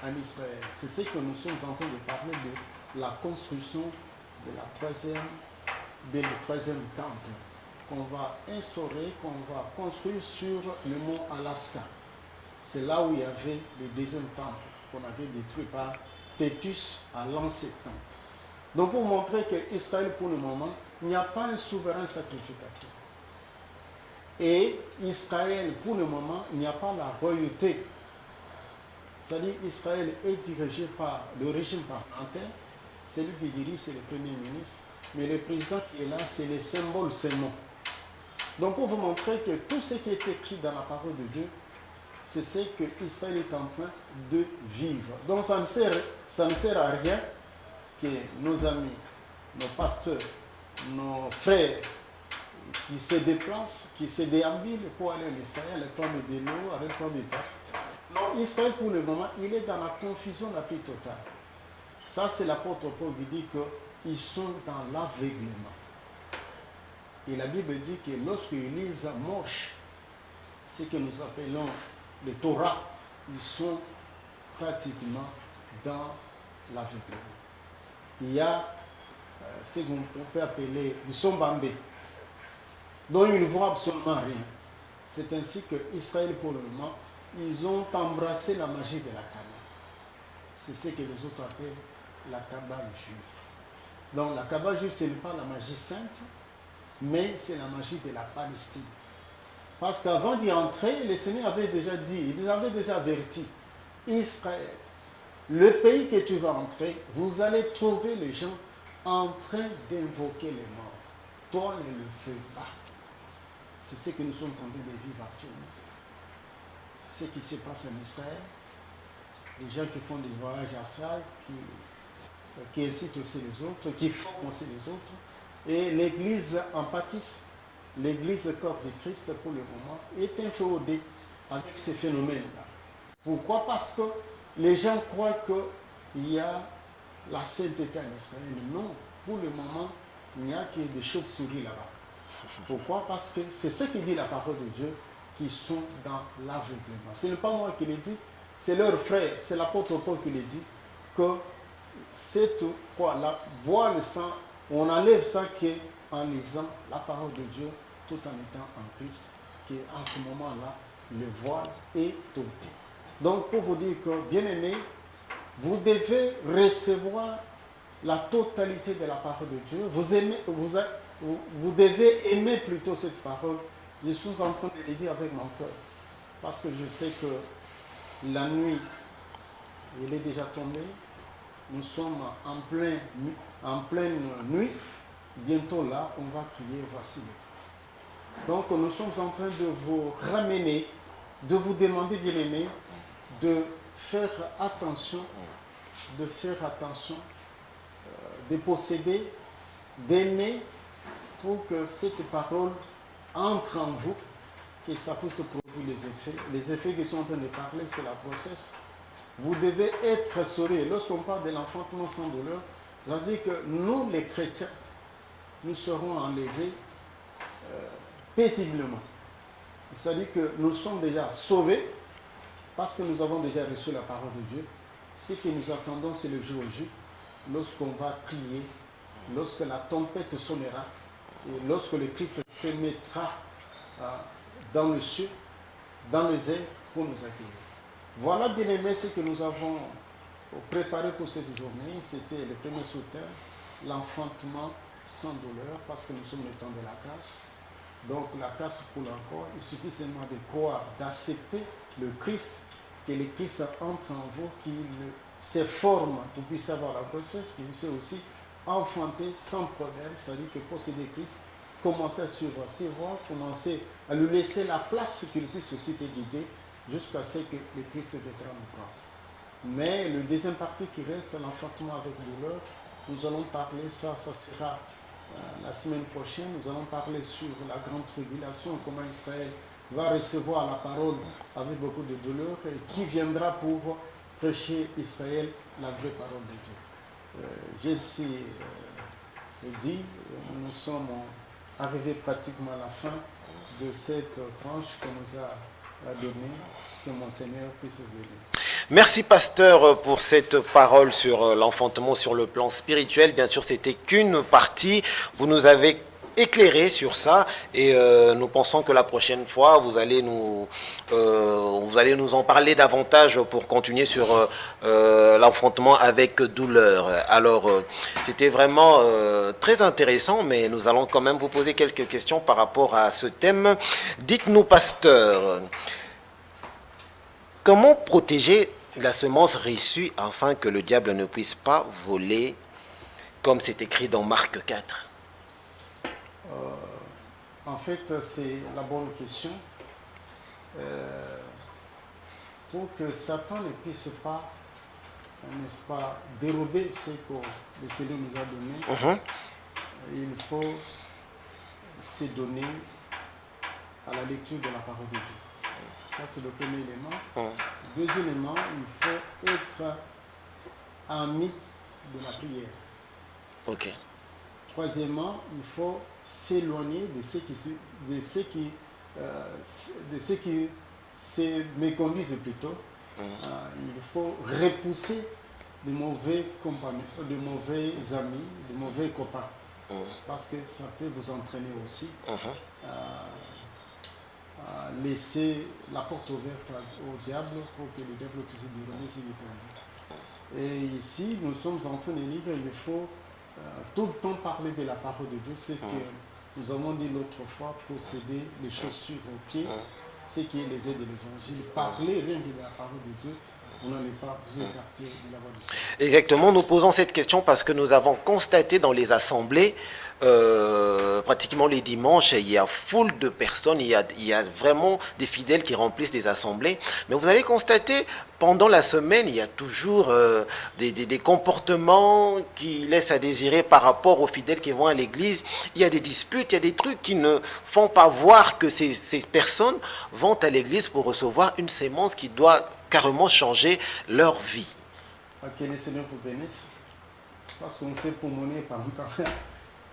en Israël. C'est ce que nous sommes en train de parler de la construction de la troisième temple qu'on va instaurer, qu'on va construire sur le mont Alaska. C'est là où il y avait le deuxième temple qu'on avait détruit par Tétus à l'an 70. Donc pour montrer qu'Israël, pour le moment, il n'y a pas un souverain sacrificateur. Et Israël, pour le moment, il n'y a pas la royauté. C'est-à-dire Israël est dirigé par le régime parlementaire. C'est lui qui dirige, c'est le premier ministre. Mais le président qui est là, c'est les symboles seulement. Donc pour vous montrer que tout ce qui est écrit dans la parole de Dieu, c'est ce que Israël est en train de vivre. Donc ça ne sert à rien que nos amis, nos pasteurs, nos frères qui se déplacent, qui se déambulent pour aller en Israël, prendre de l'eau, avec prendre des têtes. Non, Israël pour le moment, il est dans la confusion la plus totale. Ça, c'est l'apôtre Paul qui dit qu'ils sont dans l'aveuglement. Et la Bible dit que lorsqu'ils lisent Moshe, ce que nous appelons le Torah, ils sont pratiquement dans l'aveuglement. Il y a ce qu'on peut appeler du sombandé, dont ils ne voient absolument rien. C'est ainsi que Israël, pour le moment, ils ont embrassé la magie de la Kabbale. C'est ce que les autres appellent la Kabbale juive. Donc la Kabbale juive, ce n'est pas la magie sainte, mais c'est la magie de la Palestine. Parce qu'avant d'y entrer, le Seigneur avait déjà dit, il avait déjà averti, Israël, le pays que tu vas entrer, vous allez trouver les gens en train d'invoquer les morts. Toi, ne le fais pas. C'est ce que nous sommes en train de vivre actuellement. Ce qui se passe en Israël, les gens qui font des voyages astrales, qui incitent aussi les autres, qui forment aussi les autres, et l'Église en pâtisse. L'Église corps de Christ, pour le moment, est inféodée avec ces phénomènes-là. Pourquoi? Parce que les gens croient qu'il y a la sainteté en Israël. Non, pour le moment, il n'y a que des chauves-souris là-bas. Pourquoi? Parce que c'est ce que dit la parole de Dieu, qui sont dans l'aveuglement. Ce n'est pas moi qui l'ai dit, c'est leur frère, c'est l'apôtre Paul qui l'a dit, que c'est quoi, la voile sans, on enlève ça en lisant la parole de Dieu, tout en étant en Christ, qu'à ce moment-là, le voile est ôté. Donc, pour vous dire que, bien-aimés, vous devez recevoir la totalité de la parole de Dieu. Vous devez aimer plutôt cette parole. Je suis en train de le dire avec mon cœur, parce que je sais que la nuit, elle est déjà tombée. Nous sommes en pleine nuit. Bientôt là, on va prier, voici le temps. Donc nous sommes en train de vous ramener, de vous demander, bien-aimés, de faire attention, de posséder, d'aimer, pour que cette parole entre en vous, que ça puisse produire les effets. Les effets qui sont en train de parler, c'est la grossesse. Vous devez être sauvés. Lorsqu'on parle de l'enfantement sans douleur, ça veut dire que nous, les chrétiens, nous serons enlevés paisiblement. C'est-à-dire que nous sommes déjà sauvés parce que nous avons déjà reçu la parole de Dieu. Ce que nous attendons, c'est le jour J, lorsqu'on va prier, lorsque la tempête sonnera, et lorsque le Christ se mettra dans le ciel, dans les airs, pour nous accueillir. Voilà, bien aimé, ce que nous avons préparé pour cette journée, c'était le premier sous-thème, l'enfantement sans douleur, parce que nous sommes le temps de la grâce. Donc la grâce coule encore. Il suffit seulement de croire, d'accepter le Christ, que le Christ entre en vous, qu'il se forme pour puissiez avoir la grossesse, qu'il puisse aussi enfanter sans problème, c'est-à-dire que posséder Christ, commencer à suivre ses voies, commencer à lui laisser la place qu'il puisse aussi te guider jusqu'à ce que le Christ viendra nous prendre. Mais le deuxième partie qui reste, l'enfantement avec douleur, nous allons parler, ça sera la semaine prochaine, nous allons parler sur la grande tribulation, comment Israël va recevoir la parole avec beaucoup de douleur et qui viendra pour prêcher Israël la vraie parole de Dieu. J'ai ici dit, nous sommes arrivés pratiquement à la fin de cette tranche qu'on nous a donnée, que mon Seigneur puisse venir. Merci pasteur pour cette parole sur l'enfantement sur le plan spirituel. Bien sûr, c'était qu'une partie. Vous nous avez éclairé sur ça et nous pensons que la prochaine fois, vous allez nous en parler davantage pour continuer sur l'enfantement avec douleur. Alors, c'était vraiment très intéressant, mais nous allons quand même vous poser quelques questions par rapport à ce thème. Dites-nous, pasteur, comment protéger la semence reçue afin que le diable ne puisse pas voler, comme c'est écrit dans Marc 4? En fait, c'est la bonne question. Pour que Satan ne puisse pas, n'est-ce pas, dérober ce que le Seigneur nous a donné, il faut se donner à la lecture de la parole de Dieu. Ça, c'est le premier élément. Deuxièmement, il faut être ami de la prière. Ok. Troisièmement, il faut s'éloigner de ceux qui se méconduisent plutôt. Il faut repousser de mauvais compagnons, de mauvais amis, de mauvais copains. Parce que ça peut vous entraîner aussi. Laisser la porte ouverte au diable pour que le diable puisse dérober s'il est en vie. Et ici, nous sommes en train de lire, il faut tout le temps parler de la parole de Dieu, c'est que nous avons dit l'autre fois, posséder les chaussures aux pieds, ce qui est les aides de l'évangile. Parler rien de la parole de Dieu, vous n'allez pas vous écarter de la voie du Seigneur. Exactement, nous posons cette question parce que nous avons constaté dans les assemblées, pratiquement les dimanches, il y a foule de personnes, il y a vraiment des fidèles qui remplissent des assemblées. Mais vous allez constater, pendant la semaine, il y a toujours des comportements qui laissent à désirer par rapport aux fidèles qui vont à l'église. Il y a des disputes, il y a des trucs qui ne font pas voir que ces personnes vont à l'église pour recevoir une sémence qui doit carrément changer leur vie. Que le Seigneur vous bénisse. Parce qu'on sait pour mener par temps.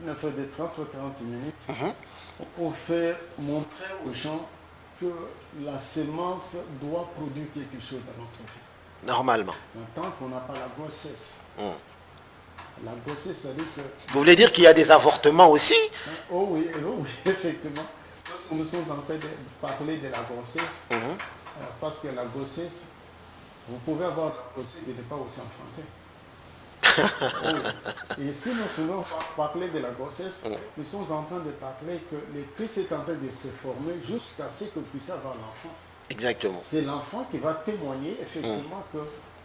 Il a fait de 30 ou 40 minutes pour faire montrer aux gens que la semence doit produire quelque chose dans notre vie. Normalement. Tant qu'on n'a pas la grossesse. La grossesse, ça dit que... Vous voulez dire qu'il y a des avortements aussi? Oh oui, effectivement. Lorsque nous sommes en train de parler de la grossesse, parce que la grossesse, vous pouvez avoir la grossesse et ne pas aussi enfanter. Et si nous voulons parler de la grossesse, nous sommes en train de parler que le Christ est en train de se former jusqu'à ce que puisse avoir l'enfant. Exactement. C'est l'enfant qui va témoigner effectivement que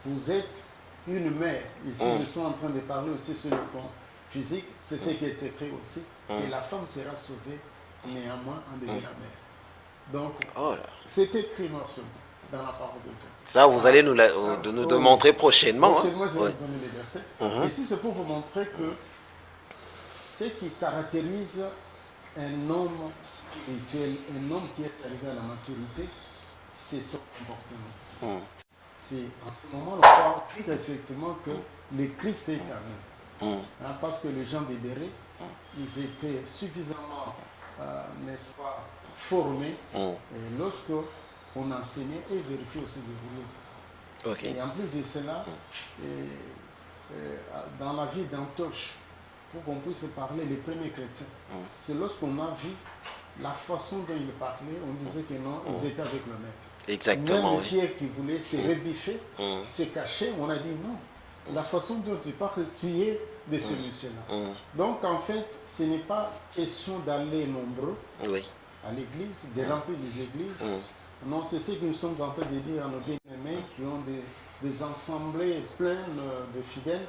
vous êtes une mère. Ici, je suis en train de parler aussi sur le plan physique. C'est ce qui est écrit aussi. Et la femme sera sauvée néanmoins en devenant mère. Donc, c'est écrit dans la parole de Dieu. Ça, vous allez nous démontrer prochainement. Prochainement, je vais vous donner les versets. Ici, c'est pour vous montrer que ce qui caractérise un homme spirituel, un homme qui est arrivé à la maturité, c'est son comportement. C'est en ce moment, on peut dire effectivement que le Christ est à nous. Parce que les gens des bérets, ils étaient suffisamment, n'est-ce pas, formés. Et lorsque on enseignait et vérifiait aussi des rouleaux. Et en plus de cela, dans la vie d'Antioche, pour qu'on puisse parler, les premiers chrétiens, c'est lorsqu'on a vu la façon dont ils parlaient, on disait que non, ils étaient avec le maître. Exactement, Même oui. Pierre qui voulait se rebiffer, se cacher, on a dit non. La façon dont tu parles, tu es de ce monsieur-là. Donc en fait, ce n'est pas question d'aller nombreux Oui. à l'église, de remplir les églises. Non, c'est ce que nous sommes en train de dire à nos bien-aimés qui ont des assemblées pleines de fidèles,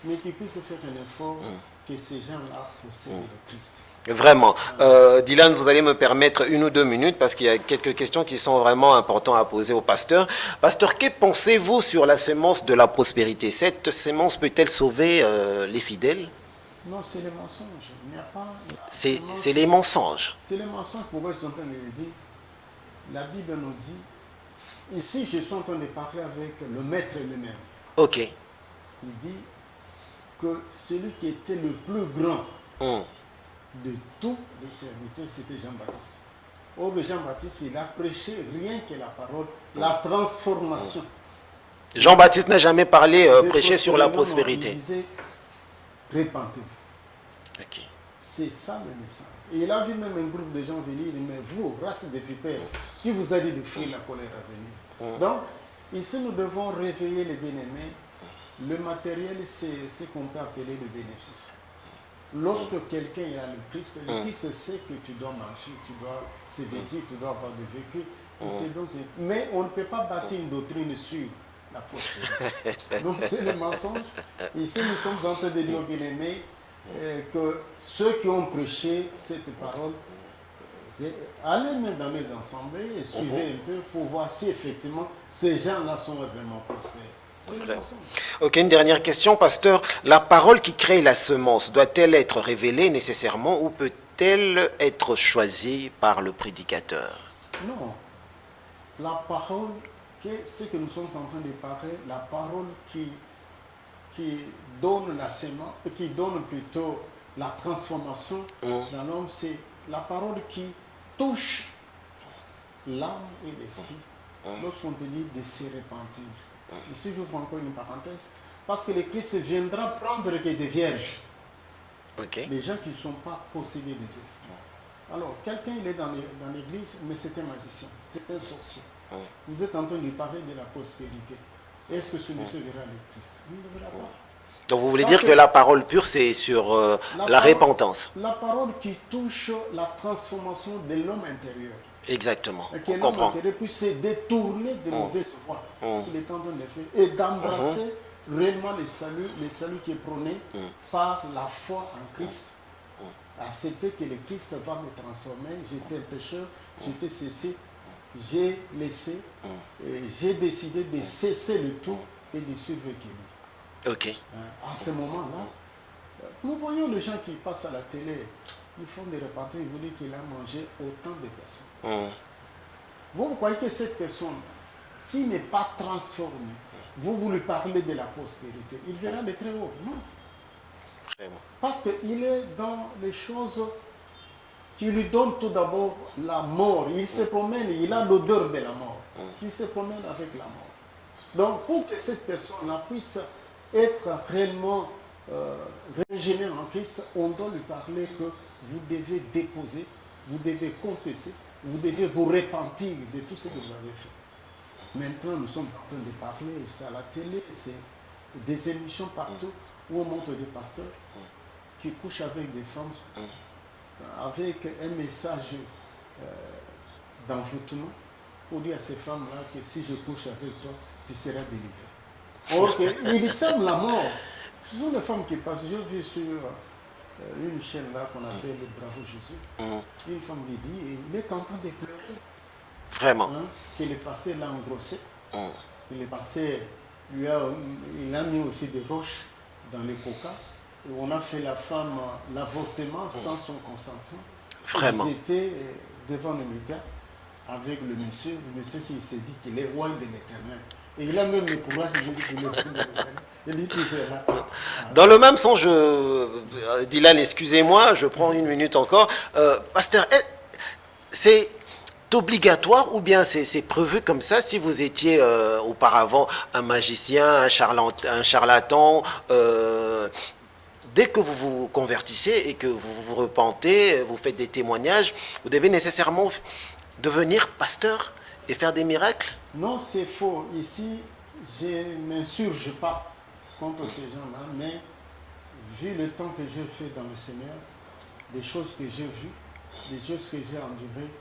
mais qui puissent faire un effort que ces gens-là possèdent le Christ. Vraiment. Dylan, vous allez me permettre 1 ou 2 minutes parce qu'il y a quelques questions qui sont vraiment importantes à poser au pasteur. Pasteur, que pensez-vous sur la semence de la prospérité? Cette semence peut-elle sauver les fidèles? Non, c'est les mensonges. Il n'y a pas... C'est les mensonges. C'est les mensonges, pourquoi je suis en train de le dire. La Bible nous dit, ici je suis en train de parler avec le maître lui-même. Ok. Il dit que celui qui était le plus grand de tous les serviteurs, c'était Jean-Baptiste. Or, Jean-Baptiste, il a prêché rien que la parole, la transformation. Jean-Baptiste n'a jamais parlé, prêché sur la prospérité. Il disait, répentez-vous. Ok. C'est ça le message. Et il a vu même un groupe de gens venir, mais vous, race de vipères, qui vous a dit de fuir la colère à venir. Donc, ici, nous devons réveiller les bien-aimés. Le matériel, c'est ce qu'on peut appeler le bénéfice. Lorsque quelqu'un est à le Christ sait que tu dois marcher, tu dois se vêtir, tu dois avoir de vécu. Mais on ne peut pas bâtir une doctrine sur la prospérité. Donc c'est le mensonge. Ici, nous sommes en train de dire aux bien-aimés que ceux qui ont prêché cette parole, allez même dans les assemblées et suivez un peu pour voir si effectivement ces gens-là sont vraiment prospères. Ok, une dernière question, pasteur. La parole qui crée la semence doit-elle être révélée nécessairement ou peut-elle être choisie par le prédicateur? Non. La parole, ce que nous sommes en train de parler, la parole qui donne la semence, qui donne plutôt la transformation dans l'homme, c'est la parole qui touche l'âme et l'esprit. Lorsqu'on te dit de se repentir. Ici, j'ouvre encore une parenthèse. Parce que le Christ viendra prendre que des vierges. Okay. Les gens qui ne sont pas possédés des esprits. Alors, quelqu'un, il est dans l'église, mais c'est un magicien, c'est un sorcier. Vous êtes en train de lui parler de la prospérité. Est-ce que ce monsieur verra le Christ? Il ne le verra pas. Donc, vous voulez dire que la parole pure, c'est sur la repentance? La parole qui touche la transformation de l'homme intérieur. Exactement. Et que l'homme intérieur puisse se détourner de mauvaises voies qu'il est en train de faire et d'embrasser réellement le salut qui est prôné par la foi en Christ. Accepter que le Christ va me transformer. J'étais un pécheur, j'étais cessé, j'ai laissé, j'ai décidé de cesser le tout et de suivre que lui. Ok. À ce moment-là, nous voyons les gens qui passent à la télé. Ils font des repentis, ils vous disent qu'il a mangé autant de personnes. Vous croyez que cette personne, s'il n'est pas transformé, vous lui parlez de la prospérité, il verra de très haut. Non. Vraiment. Parce qu'il est dans les choses qui lui donnent tout d'abord la mort. Il se promène, il a l'odeur de la mort. Il se promène avec la mort. Donc pour que cette personne-là puisse être réellement régénérée en Christ, on doit lui parler que vous devez déposer, vous devez confesser, vous devez vous repentir de tout ce que vous avez fait. Maintenant, nous sommes en train de parler, c'est à la télé, c'est des émissions partout où on montre des pasteurs qui couchent avec des femmes avec un message d'envoûtement pour dire à ces femmes-là que si je couche avec toi, tu seras délivré. Or, ils sèment la mort. Ce sont les femmes qui passent. J'ai vu sur une chaîne là qu'on appelle Bravo Jésus. Une femme lui dit, et il est en train de pleurer. Vraiment. Que le pasteur l'a engrossé. Et le pasteur il a mis aussi des roches dans le coca. Et on a fait la femme l'avortement sans son consentement. Vraiment. Ils étaient devant le média avec le monsieur qui s'est dit qu'il est loin de l'éternel. Et il a même le courage de dire qu'il est loin de l'éternel. Il dit, tu verras. Dans le même sens, Dylan, excusez-moi, je prends une minute encore. Pasteur, c'est obligatoire ou bien c'est prévu comme ça si vous étiez auparavant un magicien, un charlatan, dès que vous vous convertissez et que vous vous repentez, vous faites des témoignages, vous devez nécessairement devenir pasteur Et faire des miracles? Non, c'est faux. Ici, je ne m'insurge pas contre ces gens-là, mais vu le temps que j'ai fait dans le Seigneur, des choses que j'ai vues, des choses que j'ai endurées,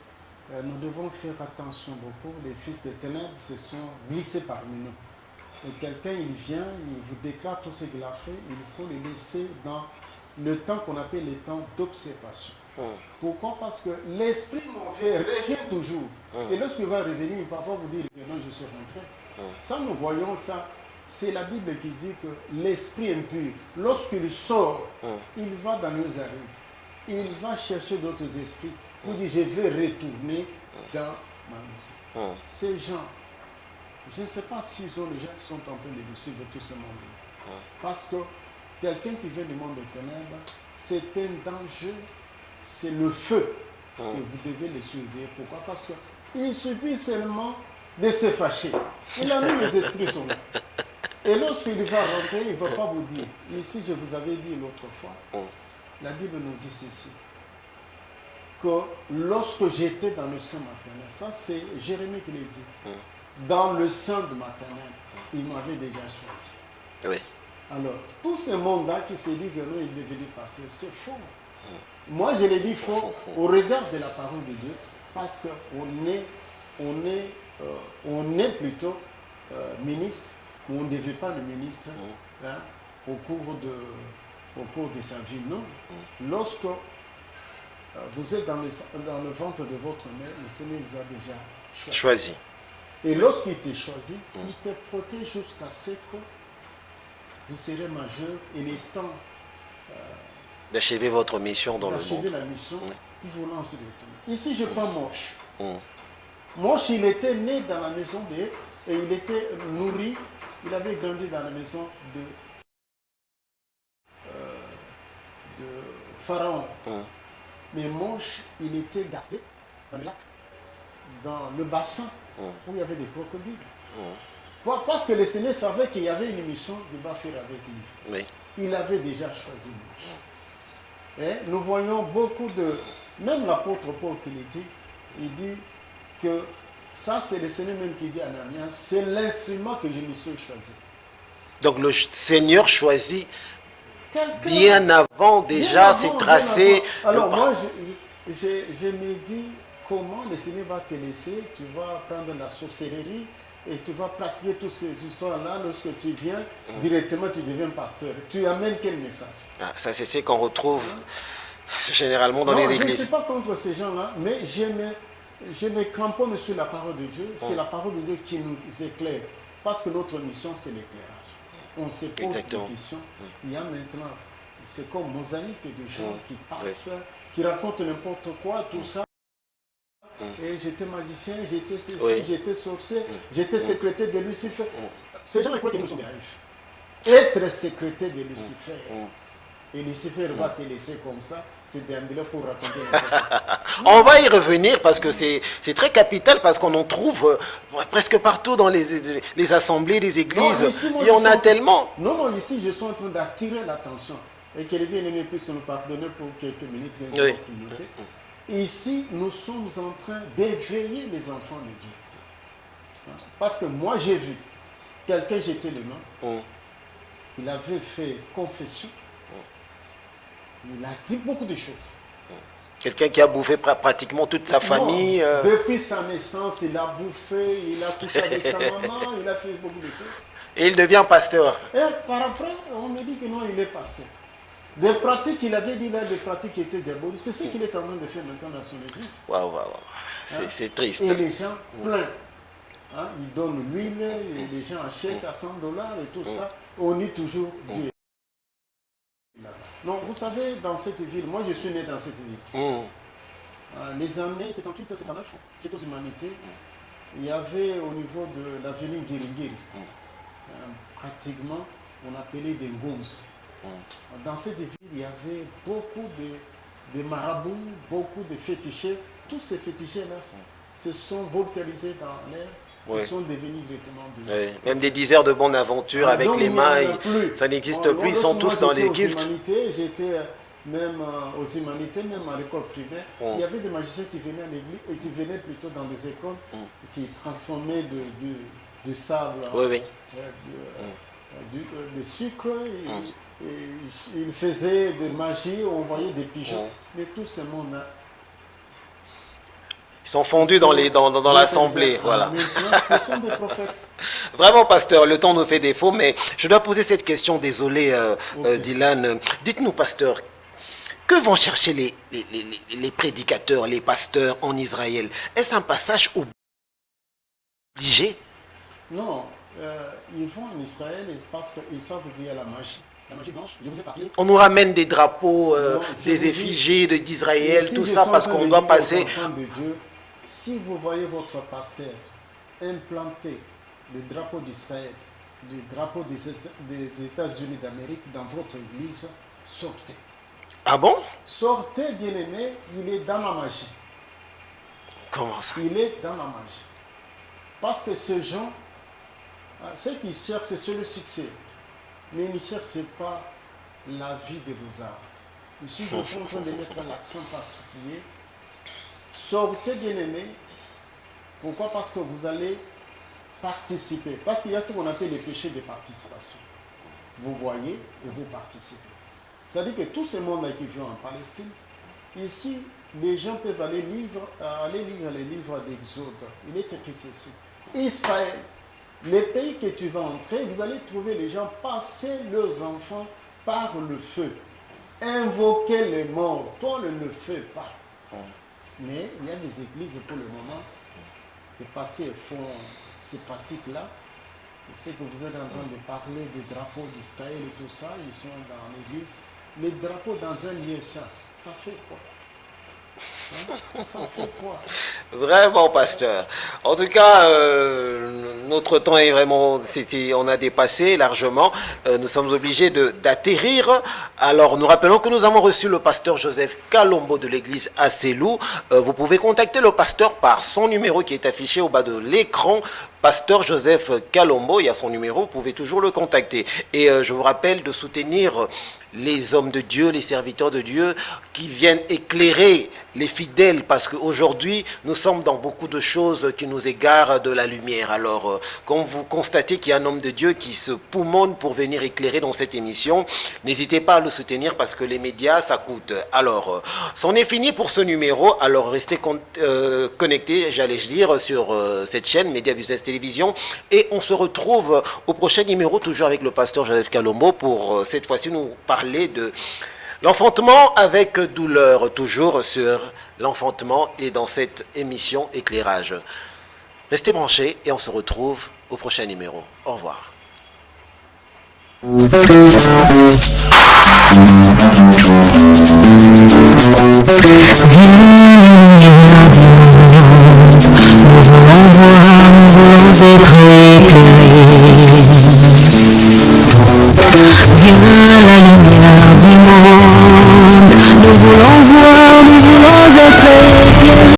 nous devons faire attention beaucoup. Les fils des ténèbres se sont glissés parmi nous. Et quelqu'un, il vient, il vous déclare tout ce qu'il a fait, il faut le laisser dans le temps qu'on appelle le temps d'observation. Pourquoi? Parce que l'esprit mauvais revient toujours. Et lorsqu'il va revenir, il va vous dire que non, je suis rentré. Ça, nous voyons ça. C'est la Bible qui dit que l'esprit impur, lorsqu'il sort, il va dans les arêtes. Il va chercher d'autres esprits. Il dit, je vais retourner dans ma maison. Ces gens, je ne sais pas s'ils ont les gens qui sont en train de suivre tout ce monde-là. Parce que quelqu'un qui vient du monde des ténèbres, c'est un danger, c'est le feu. Et vous devez le surveiller. Pourquoi? Parce qu'il suffit seulement de se fâcher. Il a mis les esprits sont là. Et lorsqu'il va rentrer, il ne va pas vous dire. Ici, je vous avais dit l'autre fois, la Bible nous dit ceci, que lorsque j'étais dans le sein maternel, ça c'est Jérémie qui l'a dit, dans le sein de maternel, il m'avait déjà choisi. Oui. Alors, tout ce monde-là qui se dit que non, il devait passer, c'est faux. Moi, je l'ai dit faux au regard de la parole de Dieu, parce qu'on est plutôt ministre, mais on ne devait pas le ministre au cours de sa vie. Non. Lorsque vous êtes dans le ventre de votre mère, le Seigneur vous a déjà choisi. Et lorsqu'il t'a choisi, il te protège jusqu'à ce que vous serez majeur et les temps d'achever votre mission dans le monde. D'achever la mission, il vous lance directement. Ici, je prends Moche. Moche, il était né dans la maison et il était nourri, il avait grandi dans la maison de Pharaon. Mais Moche, il était gardé dans le lac, dans le bassin où il y avait des crocodiles. Parce que le Seigneur savait qu'il y avait une mission qu'il va faire avec lui. Oui. Il avait déjà choisi Moche. Et nous voyons beaucoup de... Même l'apôtre Paul qui le dit, il dit que ça c'est le Seigneur même qui dit à Ananias, c'est l'instrument que je me suis choisi. Donc le Seigneur choisit bien avant déjà, c'est tracé. Alors moi je me dis, comment le Seigneur va te laisser, tu vas prendre la sorcellerie et tu vas pratiquer toutes ces histoires-là. Lorsque tu viens, directement tu deviens pasteur. Tu amènes quel message? Ça c'est ce qu'on retrouve généralement dans les églises. Je ne suis pas contre ces gens-là, mais je me cramponne sur la parole de Dieu. C'est la parole de Dieu qui nous éclaire. Parce que notre mission, c'est l'éclairage. On se pose des questions. Il y a maintenant, c'est comme mosaïque de gens qui passent, qui racontent n'importe quoi, tout ça. Et j'étais magicien, j'étais ceci, j'étais sorcier, j'étais secrétaire de Lucifer. Ces gens-là croient que nous sommes des naïfs. Être secrétaire de Lucifer. Et Lucifer va te laisser comme ça, c'est déambuler pour raconter On va y revenir parce que c'est très capital, parce qu'on en trouve presque partout dans les assemblées, les églises. Non, ici, il y en a tellement. Non, ici je suis en train d'attirer l'attention. Et que les bien-aimés puissent nous pardonner pour quelques minutes. Ici, nous sommes en train d'éveiller les enfants de Dieu. Parce que moi, j'ai vu quelqu'un jeter le nom. Il avait fait confession. Il a dit beaucoup de choses. Quelqu'un qui a bouffé pratiquement toute sa famille. Depuis sa naissance, il a bouffé, il a couché avec sa maman, il a fait beaucoup de choses. Et il devient pasteur. Et par après, on me dit que non, il est pasteur. Des pratiques, il avait dit là, des pratiques qui étaient diaboliques. C'est ce qu'il est en train de faire maintenant dans son église. Waouh. C'est triste. Et les gens plein. Ils donnent l'huile, et les gens achètent à $100 et tout ça. On dit toujours Dieu. Non, vous savez, dans cette ville, moi je suis né dans cette ville. Les années 78 59, j'étais aux humanités. Il y avait au niveau de l'avenue Guéringiri, pratiquement, on appelait des Ngoms. Dans cette ville, il y avait beaucoup de marabouts, beaucoup de fétichés. Tous ces fétichés-là se sont volatilisés dans l'air. Ils sont devenus directement de... Même des diseurs de bonne aventure avec les mains, ça n'existe plus, ils sont tous dans les cultes. J'étais même aux humanités, même à l'école primaire, il y avait des magiciens qui venaient à l'église et qui venaient plutôt dans des écoles qui transformaient du sable de sucre. Et ils faisaient des magies, on voyait des pigeons. Mais tout ce monde ils sont fondus dans l'assemblée. Voilà. Ce sont des prophètes. Vraiment, pasteur, le temps nous fait défaut, mais je dois poser cette question, désolé, Dylan. Dites-nous, pasteur, que vont chercher les prédicateurs, les pasteurs en Israël? Est-ce un passage obligé? Non, ils vont en Israël parce qu'ils savent qu'il y a la magie. La magie blanche, je vous ai parlé. On nous ramène des drapeaux, des effigies d'Israël, tout ça, parce qu'on doit passer... De Dieu, si vous voyez votre pasteur implanter le drapeau d'Israël, le drapeau des États-Unis d'Amérique dans votre église, sortez. Ah bon? Sortez, bien-aimé, il est dans la magie. Comment ça? Il est dans la magie. Parce que ces gens, ce qu'ils cherchent, c'est le succès. Mais ils ne cherchent pas la vie de vos âmes. Ici, je suis en train de mettre l'accent particulier. Sortez, bien-aimés. Pourquoi? Parce que vous allez participer. Parce qu'il y a ce qu'on appelle les péchés de participation. Vous voyez et vous participez. C'est-à-dire que tout ce monde-là qui vit en Palestine, ici, les gens peuvent aller lire les livres d'Exode. Il est écrit ceci. Israël, les pays que tu vas entrer, vous allez trouver les gens passer leurs enfants par le feu. Invoquer les morts. Toi, ne le fais pas. Mais il y a des églises pour le moment. Les pasteurs font ces pratiques-là. C'est que vous êtes en train de parler des drapeaux d'Israël et tout ça. Ils sont dans l'église. Les drapeaux dans un lieu saint, ça fait quoi? Ça fait quoi? Vraiment, pasteur. En tout cas, notre temps est vraiment, on a dépassé largement. Nous sommes obligés d'atterrir. Alors, nous rappelons que nous avons reçu le pasteur Joseph Kalombo de l'église à Selou. Vous pouvez contacter le pasteur par son numéro qui est affiché au bas de l'écran. Pasteur Joseph Kalombo, il y a son numéro, vous pouvez toujours le contacter. Et je vous rappelle de soutenir les hommes de Dieu, les serviteurs de Dieu qui viennent éclairer les fidèles, parce qu'aujourd'hui, nous sommes dans beaucoup de choses qui nous égarent de la lumière. Alors, quand vous constatez qu'il y a un homme de Dieu qui se poumonne pour venir éclairer dans cette émission, n'hésitez pas à le soutenir parce que les médias, ça coûte. Alors, c'en est fini pour ce numéro. Alors, restez connectés, j'allais dire, sur cette chaîne, Média Business Télévision. Et on se retrouve au prochain numéro, toujours avec le pasteur Joseph Kalombo, pour cette fois-ci nous parler de l'enfantement avec douleur, toujours sur l'enfantement et dans cette émission Éclairage. Restez branchés et on se retrouve au prochain numéro. Au revoir.